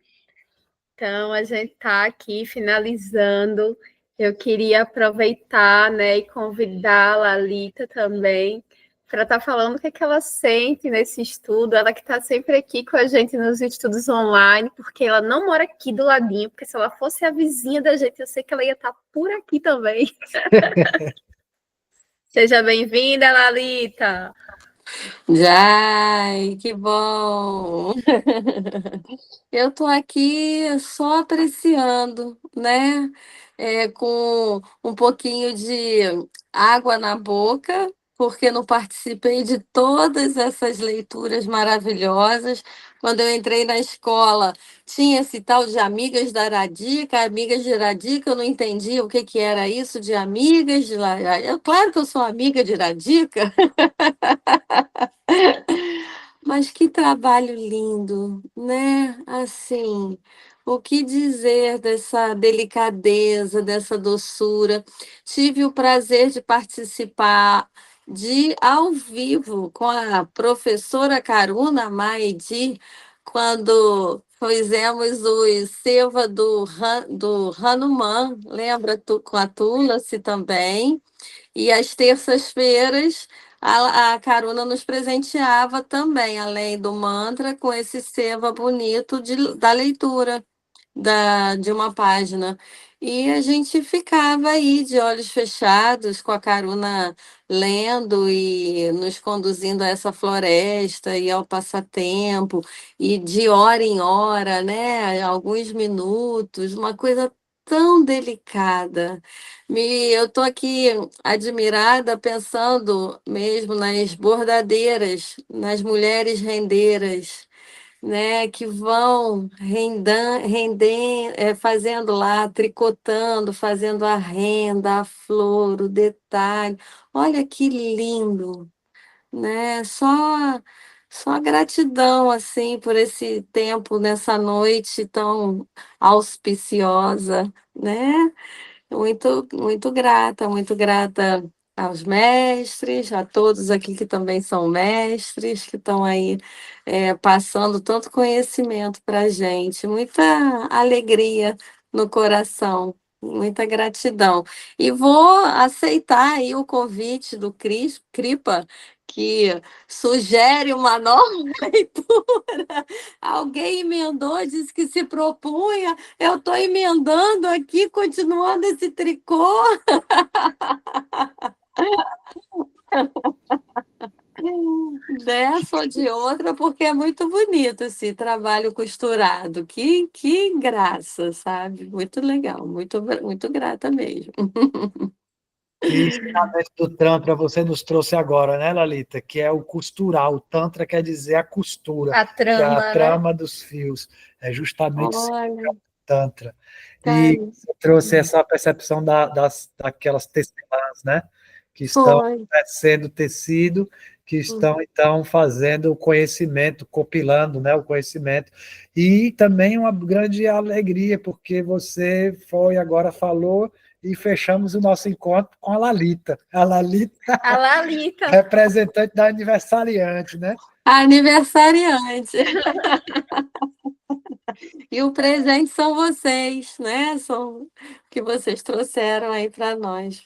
Então, a gente está aqui finalizando. Eu queria aproveitar, né, e convidar a Lalita também para estar falando o que é que ela sente nesse estudo. Ela que está sempre aqui com a gente nos estudos online, porque ela não mora aqui do ladinho, porque se ela fosse a vizinha da gente, eu sei que ela ia estar por aqui também. Seja bem-vinda, Lalita! Jai, que bom! Eu estou aqui só apreciando, né? Com um pouquinho de água na boca, porque não participei de todas essas leituras maravilhosas. Quando eu entrei na escola, tinha esse tal de Amigas da Radhika, Amigas de Radhika, eu não entendia o que era isso de Amigas de Radhika. Claro que eu sou amiga de Radhika. Mas que trabalho lindo, né? Assim, o que dizer dessa delicadeza, dessa doçura? Tive o prazer de participar ao vivo com a professora Karuna Maedi, quando fizemos o Seva do Hanuman, lembra com a Tulasi também? E às terças-feiras a Karuna nos presenteava também, além do mantra, com esse seva bonito da leitura de uma página. E a gente ficava aí de olhos fechados, com a Karuna lendo e nos conduzindo a essa floresta e ao passatempo, e de hora em hora, né? Alguns minutos, uma coisa tão delicada. Eu estou aqui admirada, pensando mesmo nas bordadeiras, nas mulheres rendeiras, né, que vão fazendo lá, tricotando, fazendo a renda, a flor, o detalhe. Olha que lindo, né? Só gratidão assim por esse tempo nessa noite tão auspiciosa, né? Muito, muito grata aos mestres, a todos aqui que também são mestres, que estão aí passando tanto conhecimento para a gente. Muita alegria no coração, muita gratidão. E vou aceitar aí o convite do Kripa, que sugere uma nova leitura. Alguém emendou, disse que se propunha, eu estou emendando aqui, continuando esse tricô. Dessa ou de outra, porque é muito bonito esse trabalho costurado. Que graça, sabe? Muito legal, muito grata mesmo. Que ensinamento do Tantra você nos trouxe agora, né, Lalita? Que é o costurar. O Tantra quer dizer a costura, A que é trama, a né? trama dos fios. É justamente isso Olha, que é o Tantra. tá E aí. você trouxe essa percepção daquelas tecelãs, né? Que estão Foi. tecendo tecido, que estão, então, fazendo o conhecimento, compilando, né, o conhecimento. E também uma grande alegria, porque você agora falou, e fechamos o nosso encontro com a Lalita. A Lalita, A Lalita. representante da aniversariante, né? Aniversariante. E o presente são vocês, né? São o que vocês trouxeram aí para nós.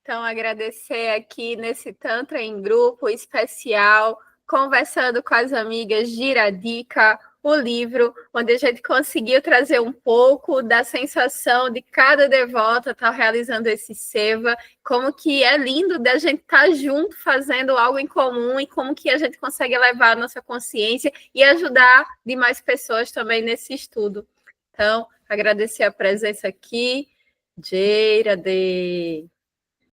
Então, agradecer aqui nesse Tantra em grupo especial, conversando com as amigas de Iradica, o livro, onde a gente conseguiu trazer um pouco da sensação de cada devota estar realizando esse seva, como que é lindo da gente estar junto fazendo algo em comum e como que a gente consegue elevar a nossa consciência e ajudar demais pessoas também nesse estudo. Então, agradecer a presença aqui, Jeira, de